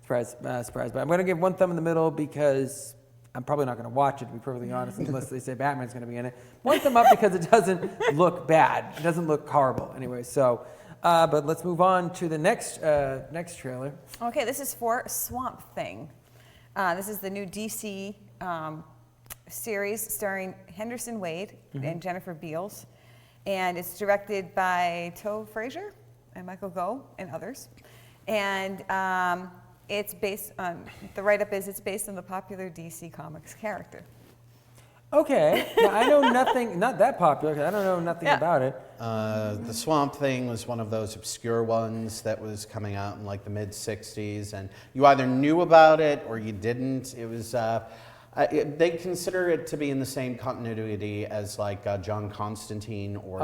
surprised by. I'm gonna give one thumb in the middle because I'm probably not going to watch it, to be perfectly honest, unless they say Batman's going to be in it. One thumb up because it doesn't look bad. It doesn't look horrible. Anyway, so, but let's move on to the next trailer. Okay, this is for Swamp Thing. This is the new DC series starring Henderson Wade and Jennifer Beals. And it's directed by Toe Frazier and Michael Gough and others. And it's based on, the write-up is it's based on the popular DC Comics character. Okay. Now, I know nothing, not that popular, 'cause I don't know nothing about it. The Swamp Thing was one of those obscure ones that was coming out in like the mid-'60s, and you either knew about it or you didn't. It was, they consider it to be in the same continuity as like John Constantine or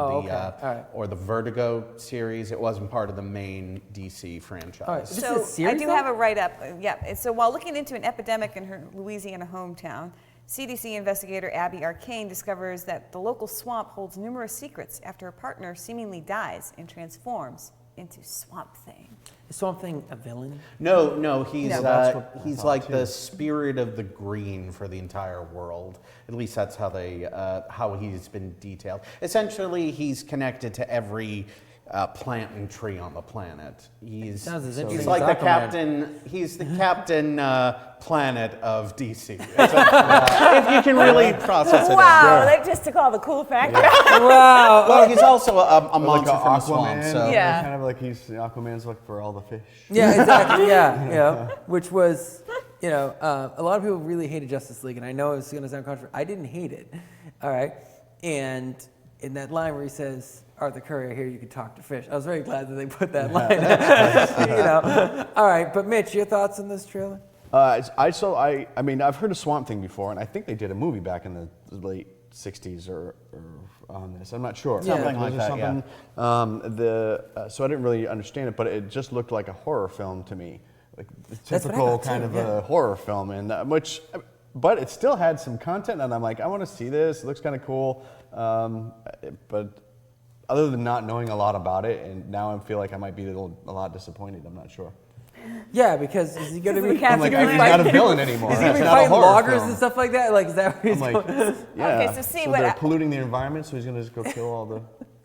or the Vertigo series. It wasn't part of the main DC franchise. All right. This So is a series, I do though? have a write-up. Yeah. So while looking into an epidemic in her Louisiana hometown, CDC investigator Abby Arcane discovers that the local swamp holds numerous secrets after her partner seemingly dies and transforms into Swamp Thing. Is Swamp Thing a villain? No, he's No. That's what I he's thought, like too. the spirit of the green for the entire world. At least that's how they how he's been detailed. Essentially, he's connected to every plant and tree on the planet. Sounds as He's interesting like as the Aquaman. captain. He's the captain planet of DC. If you can really process it. Wow, that just took all the cool factors. Wow. Well, he's also a Like monster a from the swamp. So. Yeah. kind of like Aquaman's looking for all the fish. Yeah, exactly. Yeah. Which was, a lot of people really hated Justice League, and I know it's going to sound controversial. I didn't hate it. All right. And in that line where he says, Arthur Curry, I hear you can talk to fish. I was very glad that they put that line. All right, but Mitch, your thoughts on this trailer? I mean, I've heard of Swamp Thing before, and I think they did a movie back in the late '60s or on this. I'm not sure. Something like that, So I didn't really understand it, but it just looked like a horror film to me, like the That's what I typical thought, kind too, of yeah. a horror film, and but it still had some content, and I'm like, I want to see this. It looks kind of cool, but. Other than not knowing a lot about it, and now I feel like I might be a lot disappointed. I'm not sure. Yeah, because is he going to be? I'm like, he's not a villain anymore. Is he going to It's be not a fighting horror loggers film. and stuff like that? Like, is that where he's I'm like, going? yeah. Okay, so see what they're I- polluting the environment, so he's gonna just go kill all the.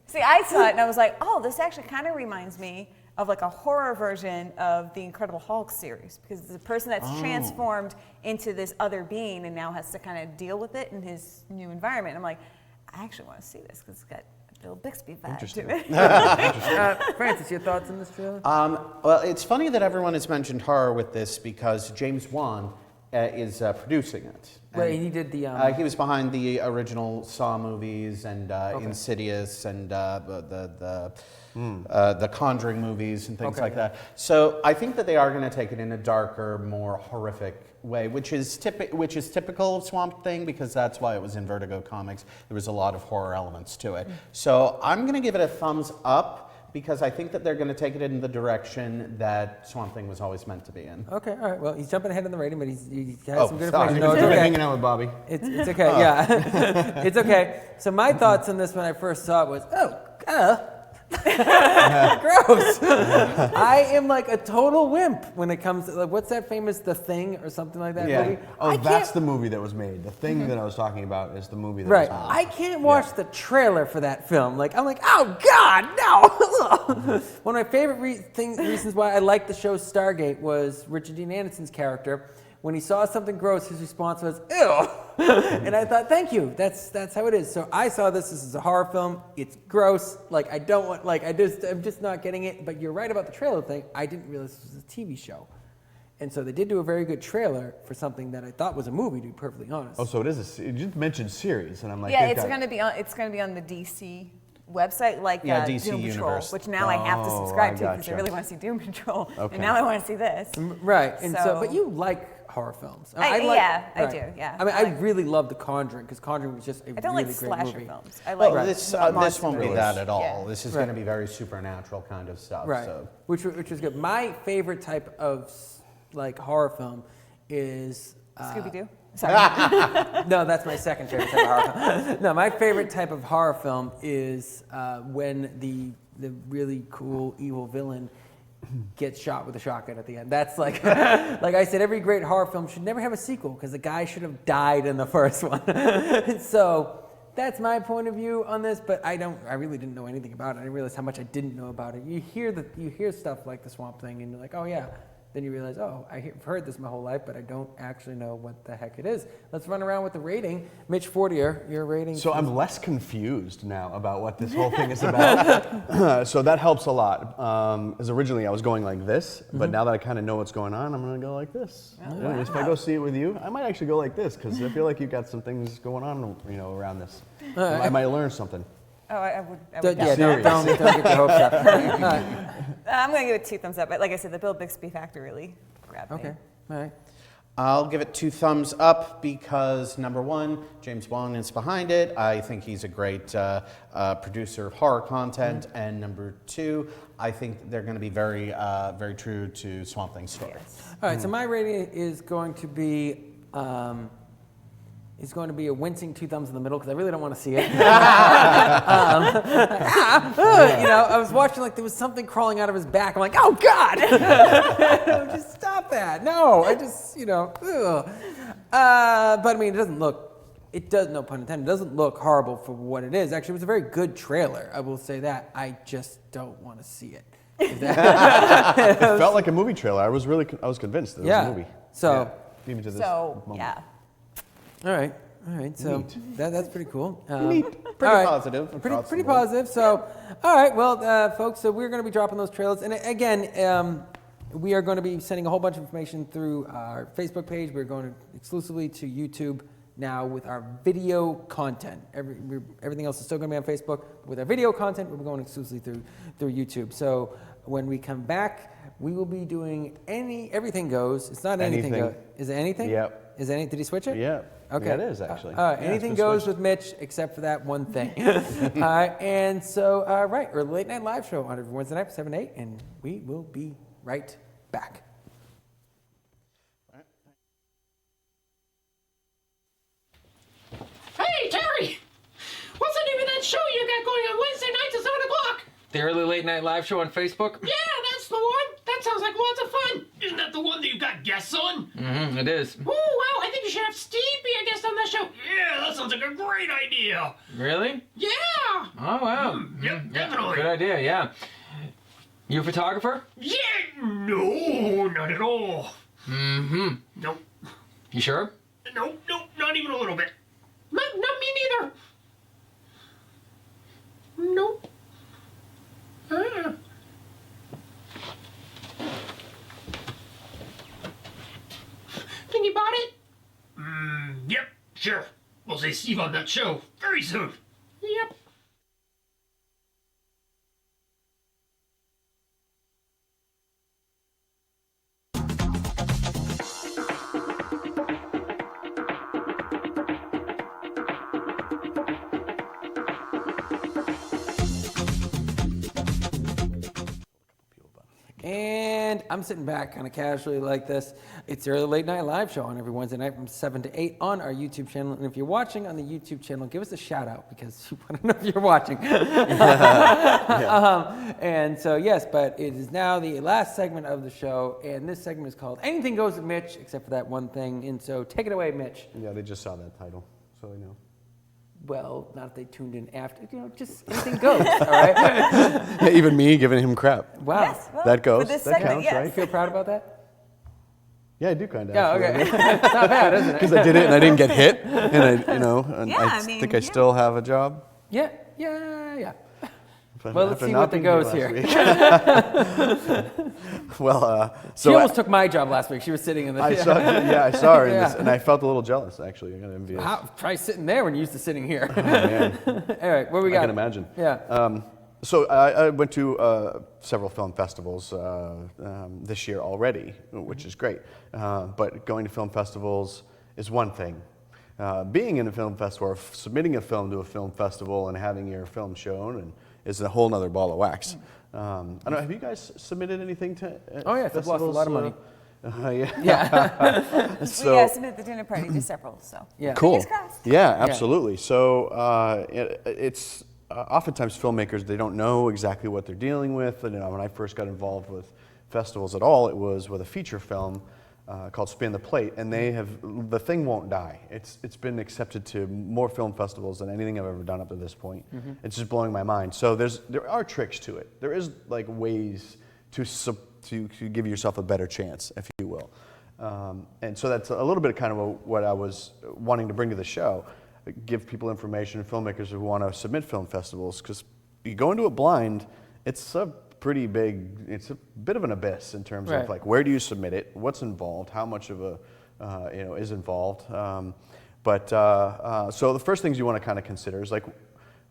See, I saw it and I was like, oh, this actually kind of reminds me of like a horror version of the Incredible Hulk series, because it's a person that's transformed into this other being and now has to kind of deal with it in his new environment. I'm like, I actually want to see this because it's got Bill Bixby vibe to it. Francis, your thoughts on this trailer? Well, it's funny that everyone has mentioned horror with this because James Wan is producing it. Wait, he did the... he was behind the original Saw movies and Insidious and the Conjuring movies and things like that. So I think that they are going to take it in a darker, more horrific way, which is typical of Swamp Thing, because that's why it was in Vertigo Comics. There was a lot of horror elements to it. So I'm going to give it a thumbs up, because I think that they're going to take it in the direction that Swamp Thing was always meant to be in. Okay, all right. Well, he's jumping ahead in the rating, but he has some good information. No, it's okay. Hanging out with Bobby. It's okay, yeah. It's okay. So my thoughts on this when I first saw it was, gross. I am like a total wimp when it comes to, like, what's that famous The Thing or something like that movie? Oh, that's the movie that was made. The Thing that I was talking about is the movie that was made. I can't watch the trailer for that film. Like, I'm like, oh God, no. One of my favorite reasons why I liked the show Stargate was Richard Dean Anderson's character. When he saw something gross, his response was, ew. And I thought, thank you. That's how it is. So I saw this is a horror film. It's gross. Like, I don't want, like, I'm just not getting it. But you're right about the trailer thing. I didn't realize this was a TV show. And so they did do a very good trailer for something that I thought was a movie, to be perfectly honest. Oh, so it is you just mentioned series, and I'm like, yeah, it's going to be on the DC website, like DC Doom Universe. Patrol, which now I have to subscribe to because I really want to see Doom Patrol, and now I want to see this. Right, and so but you like horror films. I do, yeah. I mean, I really love The Conjuring, because Conjuring was just a I don't really like great slasher movie. films. I like this won't be that at all. Yeah. This is going to be very supernatural kind of stuff. Right, So. which is good. My favorite type of like horror film is Scooby-Doo? Sorry. No, that's my second favorite type of horror film. No, my favorite type of horror film is when the really cool evil villain gets shot with a shotgun at the end. That's like, like I said, every great horror film should never have a sequel, because the guy should have died in the first one. So that's my point of view on this, but I really didn't know anything about it. I didn't realize how much I didn't know about it. You hear stuff like the Swamp Thing, and you're like, oh yeah. Then you realize, oh, I've heard this my whole life, but I don't actually know what the heck it is. Let's run around with the rating. Mitch Fortier, your rating. So I'm less confused now about what this whole thing is about. So that helps a lot. As originally I was going like this, but now that I kind of know what's going on, I'm going to go like this. Wow. If I go see it with you, I might actually go like this, because I feel like you've got some things going on, around this. I might learn something. Oh, I would don't get your hopes up. I'm going to give it 2 thumbs up. But like I said, the Bill Bixby factor really grabbed me. Okay, all right. I'll give it 2 thumbs up because, number one, James Wan is behind it. I think he's a great producer of horror content. And number 2, I think they're going to be very, very true to Swamp Thing's story. Yes. All right, so my rating is going to be a wincing 2 thumbs in the middle, because I really don't want to see it. I was watching, like, there was something crawling out of his back. I'm like, oh God! Just stop that. No, ugh. But I mean, no pun intended, it doesn't look horrible for what it is. Actually, it was a very good trailer, I will say that. I just don't want to see it. It felt like a movie trailer. I was convinced that it was a movie. So, beat me to this moment. Yeah. All right. So that's pretty cool. Pretty positive. Pretty positive. So, all right. Well, folks, so we're going to be dropping those trailers. And again, we are going to be sending a whole bunch of information through our Facebook page. We're going exclusively to YouTube now with our video content. Everything else is still going to be on Facebook. But with our video content, we're going exclusively through YouTube. So when we come back, we will be doing everything goes. It's not anything goes. Is it anything? Yep. Is it did he switch it? Yeah. Okay. Yeah, it is actually. Anything goes with Mitch except for that one thing. And so, right, or Late Night Live Show on every Wednesday night, 7 to 8, and we will be right back. Hey, Terry! What's the name of that show you got going on Wednesday nights at 7 o'clock? The Early Late Night Live Show on Facebook? Yeah, that's the one. That sounds like lots of fun. Isn't that the one that you got guests on? Mm-hmm, it is. Oh, wow, I think you should have Steve be a guest on that show. Yeah, that sounds like a great idea. Really? Yeah, Oh, wow. Yep, definitely. Good idea, yeah. You a photographer? Yeah, no, not at all. Mm-hmm. Nope. You sure? Nope, not even a little bit. Not me neither. Nope. Think about it? Yep, sure. We'll see Steve on that show very soon. Yep. And I'm sitting back kind of casually like this. It's the Early Late Night Live show on every Wednesday night from 7 to 8 on our YouTube channel. And if you're watching on the YouTube channel, give us a shout out because you want to know if you're watching. And so, yes, but it is now the last segment of the show. And this segment is called Anything Goes with Mitch, except for that one thing. And so take it away, Mitch. Yeah, they just saw that title, so they know. Well, not if they tuned in after. Just anything goes, all right? Yeah, even me giving him crap. Wow. Yes, well, That goes. for this That segment, counts, yes. right? You feel proud about that? Yeah, I do kind of. Yeah, okay. It's not bad, isn't it? Because I did it and I didn't get hit, and Yeah, I think I still have a job. Yeah. But Well, let's after see not what the being goes here here. last week. Well, She almost took my job last week. She was sitting in the. I saw her in this, Yeah. and I felt a little jealous. Actually, I got envious. Try sitting there when you're used to sitting here. Oh, man. All right, what we got? I can imagine. Yeah. So I went to several film festivals this year already, which is great. But going to film festivals is one thing. Being in a film festival, or submitting a film to a film festival and having your film shown is a whole nother ball of wax. I don't know, have you guys submitted anything to Oh, yeah, I've lost a lot of money. Yeah. So, we submitted the dinner party to several, so. Yeah. Cool. Fingers crossed. Yeah, absolutely. So it's oftentimes filmmakers, they don't know exactly what they're dealing with. And, when I first got involved with festivals at all, it was with a feature film called Spin the Plate, and the thing won't die. It's been accepted to more film festivals than anything I've ever done up to this point. Mm-hmm. It's just blowing my mind. So there are tricks to it. There is like ways to give yourself a better chance, if you will. And so that's a little bit kind of what I was wanting to bring to the show, give people information, filmmakers who want to submit film festivals, because you go into it blind, it's a bit of an abyss in terms of like, where do you submit it, what's involved, how much of a is involved. So the first things you want to kind of consider is like,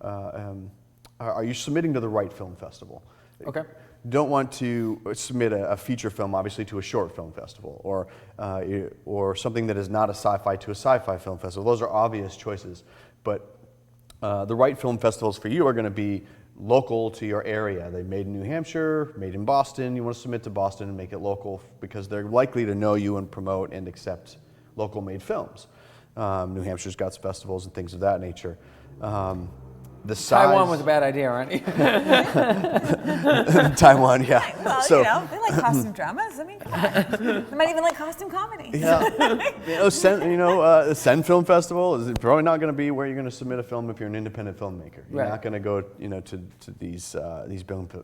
are you submitting to the right film festival? Okay. Don't want to submit a feature film, obviously, to a short film festival, or something that is not a sci-fi to a sci-fi film festival. Those are obvious choices, but the right film festivals for you are going to be local to your area. They made in New Hampshire, made in Boston. You want to submit to Boston and make it local because they're likely to know you and promote and accept local made films. New Hampshire's got festivals and things of that nature. The size... Taiwan was a bad idea, aren't you? Taiwan, yeah. Well, so, they like costume dramas. I mean, come on. They might even like costume comedies. Yeah. Sen Film Festival is probably not going to be where you're going to submit a film if you're an independent filmmaker. You're not going to go, to these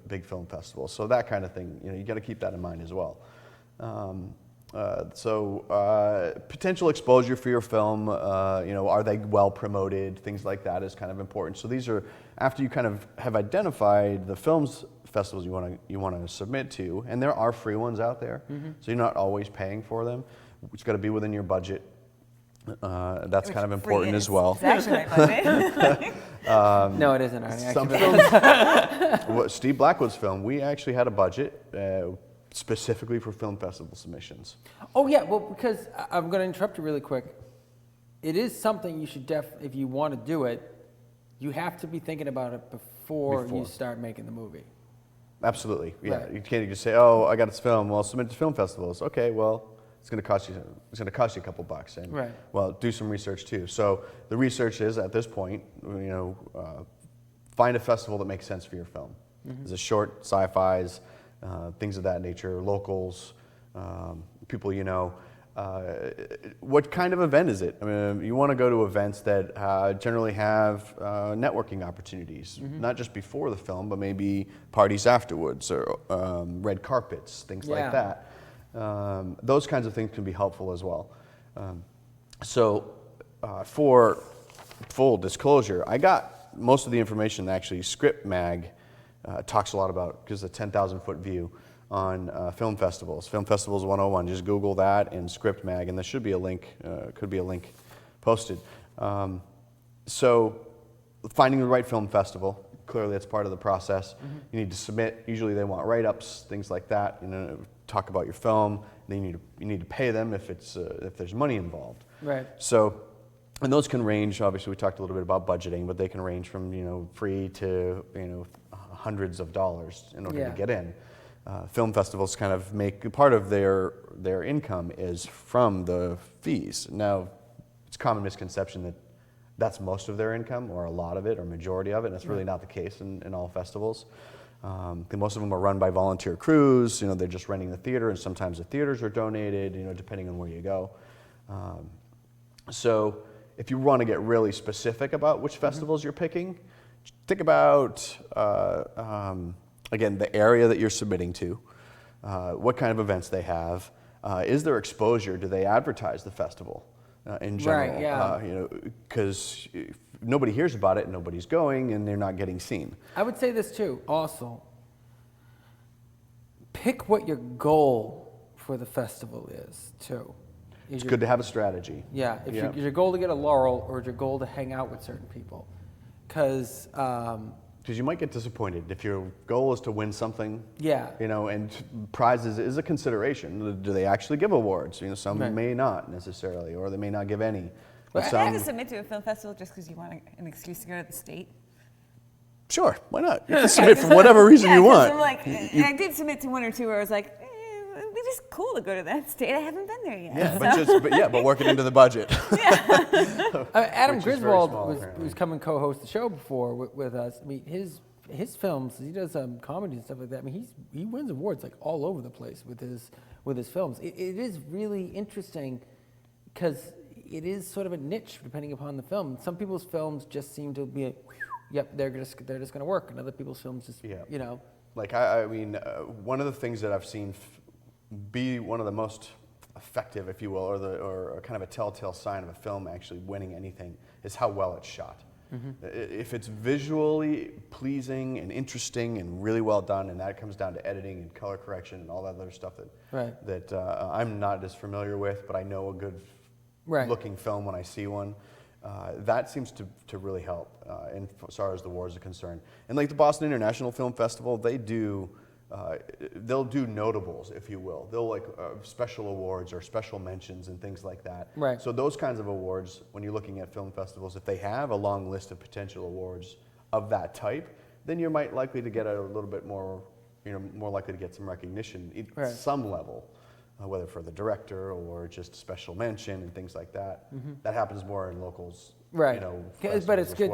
big film festivals. So that kind of thing, you got to keep that in mind as well. Potential exposure for your film, are they well promoted? Things like that is kind of important. So these are, after you kind of have identified the films festivals you want to submit to, and there are free ones out there, so you're not always paying for them. It's got to be within your budget. That's kind of important as well. It's actually my budget. No, it isn't, Arnie. Some films, Steve Blackwood's film, we actually had a budget specifically for film festival submissions. Oh yeah, well, because I'm going to interrupt you really quick. It is something you should if you want to do it, you have to be thinking about it before you start making the movie. Absolutely, yeah. Right. You can't just say, "Oh, I got this film. Well, submit to film festivals." Okay, well, it's going to cost you a couple bucks, and well, do some research too. So the research is at this point, find a festival that makes sense for your film. Mm-hmm. Is it short, sci-fis? Things of that nature, locals, people you know. what kind of event is it? I mean, you want to go to events that generally have networking opportunities, not just before the film, but maybe parties afterwards or red carpets, things like that. Those kinds of things can be helpful as well. For full disclosure, I got most of the information actually Script Mag talks a lot about, because the 10,000-foot view on film festivals. Film Festivals 101, just Google that and Script Mag, and there should be a link, could be a link posted. So finding the right film festival, clearly that's part of the process. You need to submit, usually they want write-ups, things like that, talk about your film, then you need to pay them if there's money involved. Right. So, and those can range, obviously we talked a little bit about budgeting, but they can range from free to hundreds of dollars in order to get in. Film festivals kind of make part of their income is from the fees. Now, it's a common misconception that that's most of their income, or a lot of it, or majority of it. And that's really not the case in all festivals. Most of them are run by volunteer crews. They're just renting the theater, and sometimes the theaters are donated. Depending on where you go. So, if you want to get really specific about which festivals you're picking, think about. Again, the area that you're submitting to, what kind of events they have, is there exposure? Do they advertise the festival in general? Right, yeah. Because nobody hears about it, nobody's going, and they're not getting seen. I would say this too, also. Pick what your goal for the festival is, too. It's good to have a strategy. Yeah, is your goal to get a laurel, or is your goal to hang out with certain people? Because you might get disappointed if your goal is to win something. Yeah. And prizes is a consideration. Do they actually give awards? Some may not necessarily, or they may not give any. But you have to submit to a film festival just because you want an excuse to go to the state? Sure, why not? You can submit for whatever reason you want. I'm like, I did submit to one or two where I was like, it'd be just cool to go to that state. I haven't been there yet. But work it into the budget. Adam Griswold was come and co-host the show before with us. I mean, his films, he does comedy and stuff like that. I mean, he wins awards like all over the place with his films. It is really interesting because it is sort of a niche depending upon the film. Some people's films just seem to be, they're just going to work, and other people's films just, Like, I mean, one of the things that I've seen be one of the most effective, if you will, or kind of a telltale sign of a film actually winning anything is how well it's shot. If it's visually pleasing and interesting and really well done, and that comes down to editing and color correction and all that other stuff that I'm not as familiar with, but I know a good looking film when I see one. That seems to really help as far as the awards are concerned. And like the Boston International Film Festival, they'll do notables, if you will. They'll like special awards or special mentions and things like that. Right. So those kinds of awards, when you're looking at film festivals, if they have a long list of potential awards of that type, then you're likely to get a little bit more, more likely to get some recognition at some level. Whether for the director or just special mention and things like that. That happens more in locals. Right. But it's good,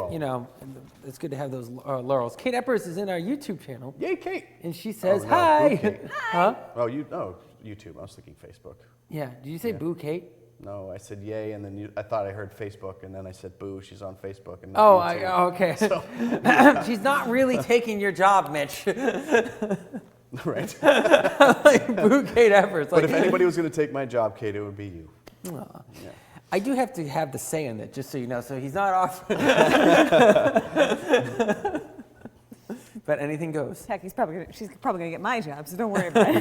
it's good to have those laurels. Kate Eppers is in our YouTube channel. Yay, Kate! And she says, hi. Hi. Oh, YouTube. I was thinking Facebook. Yeah. Did you say boo, Kate? No, I said yay, and then I thought I heard Facebook, and then I said boo. She's on Facebook, and okay. So, she's not really taking your job, Mitch. Right. Like boo, Kate Eppers. But if anybody was going to take my job, Kate, it would be you. I do have to have the say in it, just so you know. So he's not off. But anything goes. Heck, she's probably gonna get my job, so don't worry about it.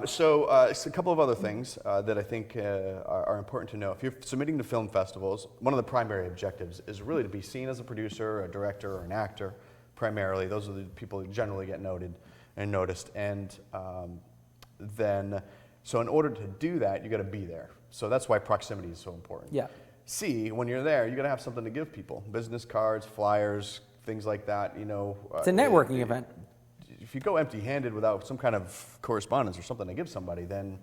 So a couple of other things that I think are important to know. If you're submitting to film festivals, one of the primary objectives is really to be seen as a producer, a director, or an actor. Primarily, those are the people who generally get noted and noticed. And so in order to do that, you got to be there. So that's why proximity is so important. Yeah. C, when you're there, you got to have something to give people: business cards, flyers, things like that. It's a networking event. If you go empty-handed without some kind of correspondence or something to give somebody, then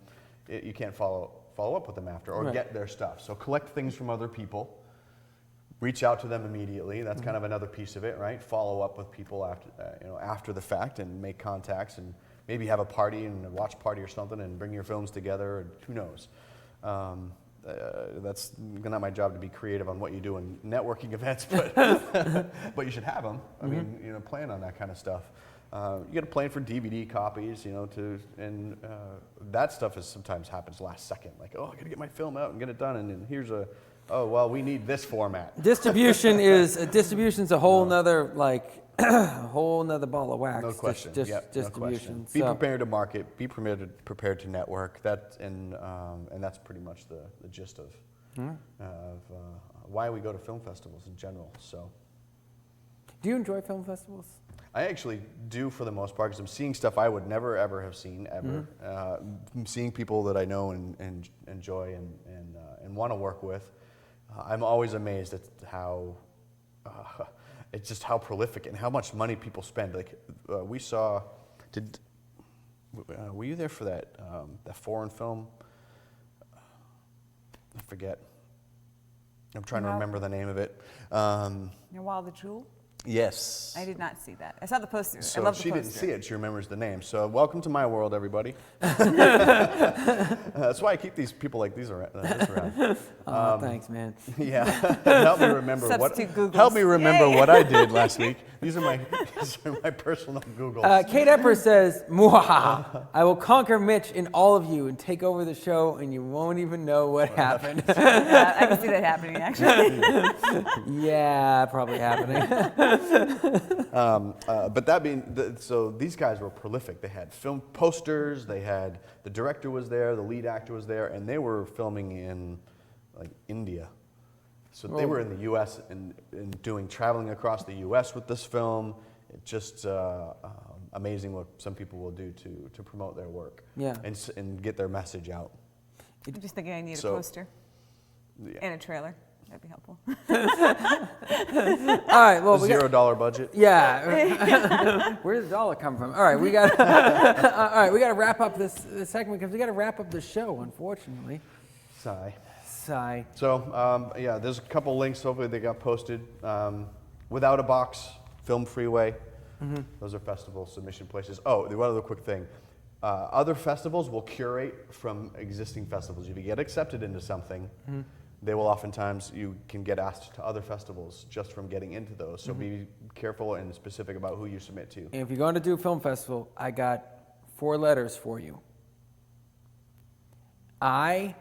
you can't follow up with them after or get their stuff. So collect things from other people. Reach out to them immediately. That's kind of another piece of it, right? Follow up with people after the fact and make contacts and maybe have a party and a watch party or something and bring your films together. And who knows? That's not my job to be creative on what you do in networking events, but but you should have them. I mean, you know, plan on that kind of stuff. You got to plan for DVD copies, you know, and that stuff sometimes happens last second. Like, oh, I got to get my film out and get it done, and then here's oh, well, we need this format. Distribution's a whole nother a whole nother ball of wax. No question. Distribution. No question. Be prepared to market. Be prepared to network. And that's pretty much the gist of why we go to film festivals in general. So, do you enjoy film festivals? I actually do for the most part, because I'm seeing stuff I would never ever have seen ever. I'm seeing people that I know and enjoy and want to work with. I'm always amazed at how. It's just how prolific and how much money people spend. Like we saw, were you there for that foreign film? I forget. I'm trying to remember the name of it. Wild the Jewel? Yes. I did not see that. I saw the poster. So I love the poster. she didn't see it. She remembers the name. So welcome to my world, everybody. That's why I keep these people like these around. Thanks, man. Yeah. Help me remember what I did last week. These are my personal Googles. Kate Epper says, "Muhaha! I will conquer Mitch and all of you and take over the show, and you won't even know what happened." Yeah, I can see that happening, actually. Yeah, probably happening. But that being, so these guys were prolific. They had film posters, the director was there, the lead actor was there, and they were filming in like India. So they were in the U.S. and traveling across the U.S. with this film. It's just amazing what some people will do to promote their work and get their message out. I'm just thinking I need a poster and a trailer. That'd be helpful. All right. Well, $0 budget. Yeah. Where did the dollar come from? All right. We got. All right. We got to wrap up this segment because we got to wrap up the show. Unfortunately. Sigh. So there's a couple links. Hopefully they got posted. Without a Box, Film Freeway. Those are festival submission places. Oh, one other quick thing. Other festivals will curate from existing festivals. If you get accepted into something. They will oftentimes, you can get asked to other festivals just from getting into those. So be careful and specific about who you submit to. And if you're going to do a film festival, I got 4 letters for you. IMDb.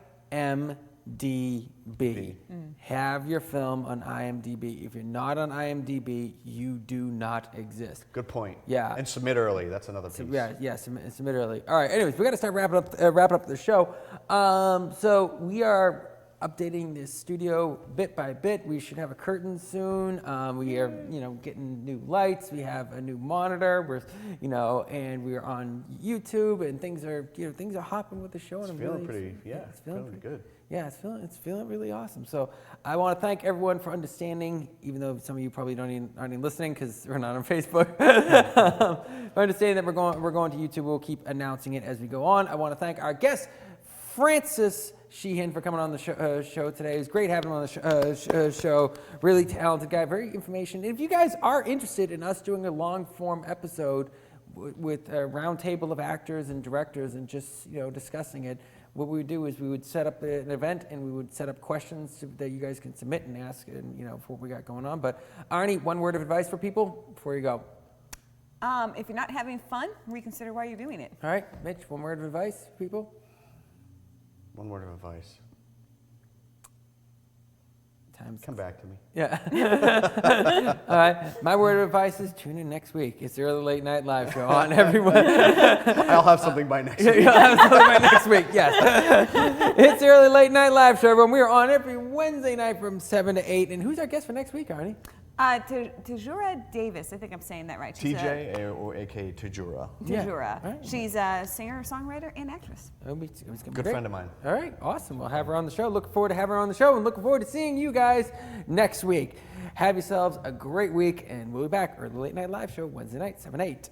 Have your film on IMDb. If you're not on IMDb, you do not exist. Good point. Yeah. And submit early. That's another piece. Submit early. All right. Anyways, we got to start wrapping up the show. So we are updating this studio bit by bit. We should have a curtain soon. We are, getting new lights. We have a new monitor. We're, and we're on YouTube, and things are hopping with the show. It's feeling pretty good. Yeah, it's feeling really awesome. So I want to thank everyone for understanding, even though some of you probably aren't even listening because we're not on Facebook. For understanding that we're going to YouTube. We'll keep announcing it as we go on. I want to thank our guest, Francis Sheehan, for coming on the show today. It was great having him on the show. Really talented guy, very information. If you guys are interested in us doing a long-form episode with a round table of actors and directors and just discussing it, what we would do is we would set up an event and we would set up questions that you guys can submit and ask, and for what we got going on. But Arnie, one word of advice for people before you go. If you're not having fun, reconsider why you're doing it. All right, Mitch, one word of advice for people. One word of advice. Come back to me. Yeah. All right. My word of advice is tune in next week. It's the Early Late Night Live show on everyone. I'll have something by next week. You'll have something by next week, yes. It's the Early Late Night Live show, everyone. We are on every Wednesday night from 7 to 8. And who's our guest for next week, Arnie? Tajura Davis. I think I'm saying that right. TJ, or a.k.a. Tajura. Tajura. Yeah. Right. She's a singer, songwriter, and actress. Good friend of mine. All right, awesome. We'll have her on the show. Looking forward to having her on the show, and looking forward to seeing you guys next week. Have yourselves a great week, and we'll be back. Early Late Night Live show, Wednesday night, 7 8.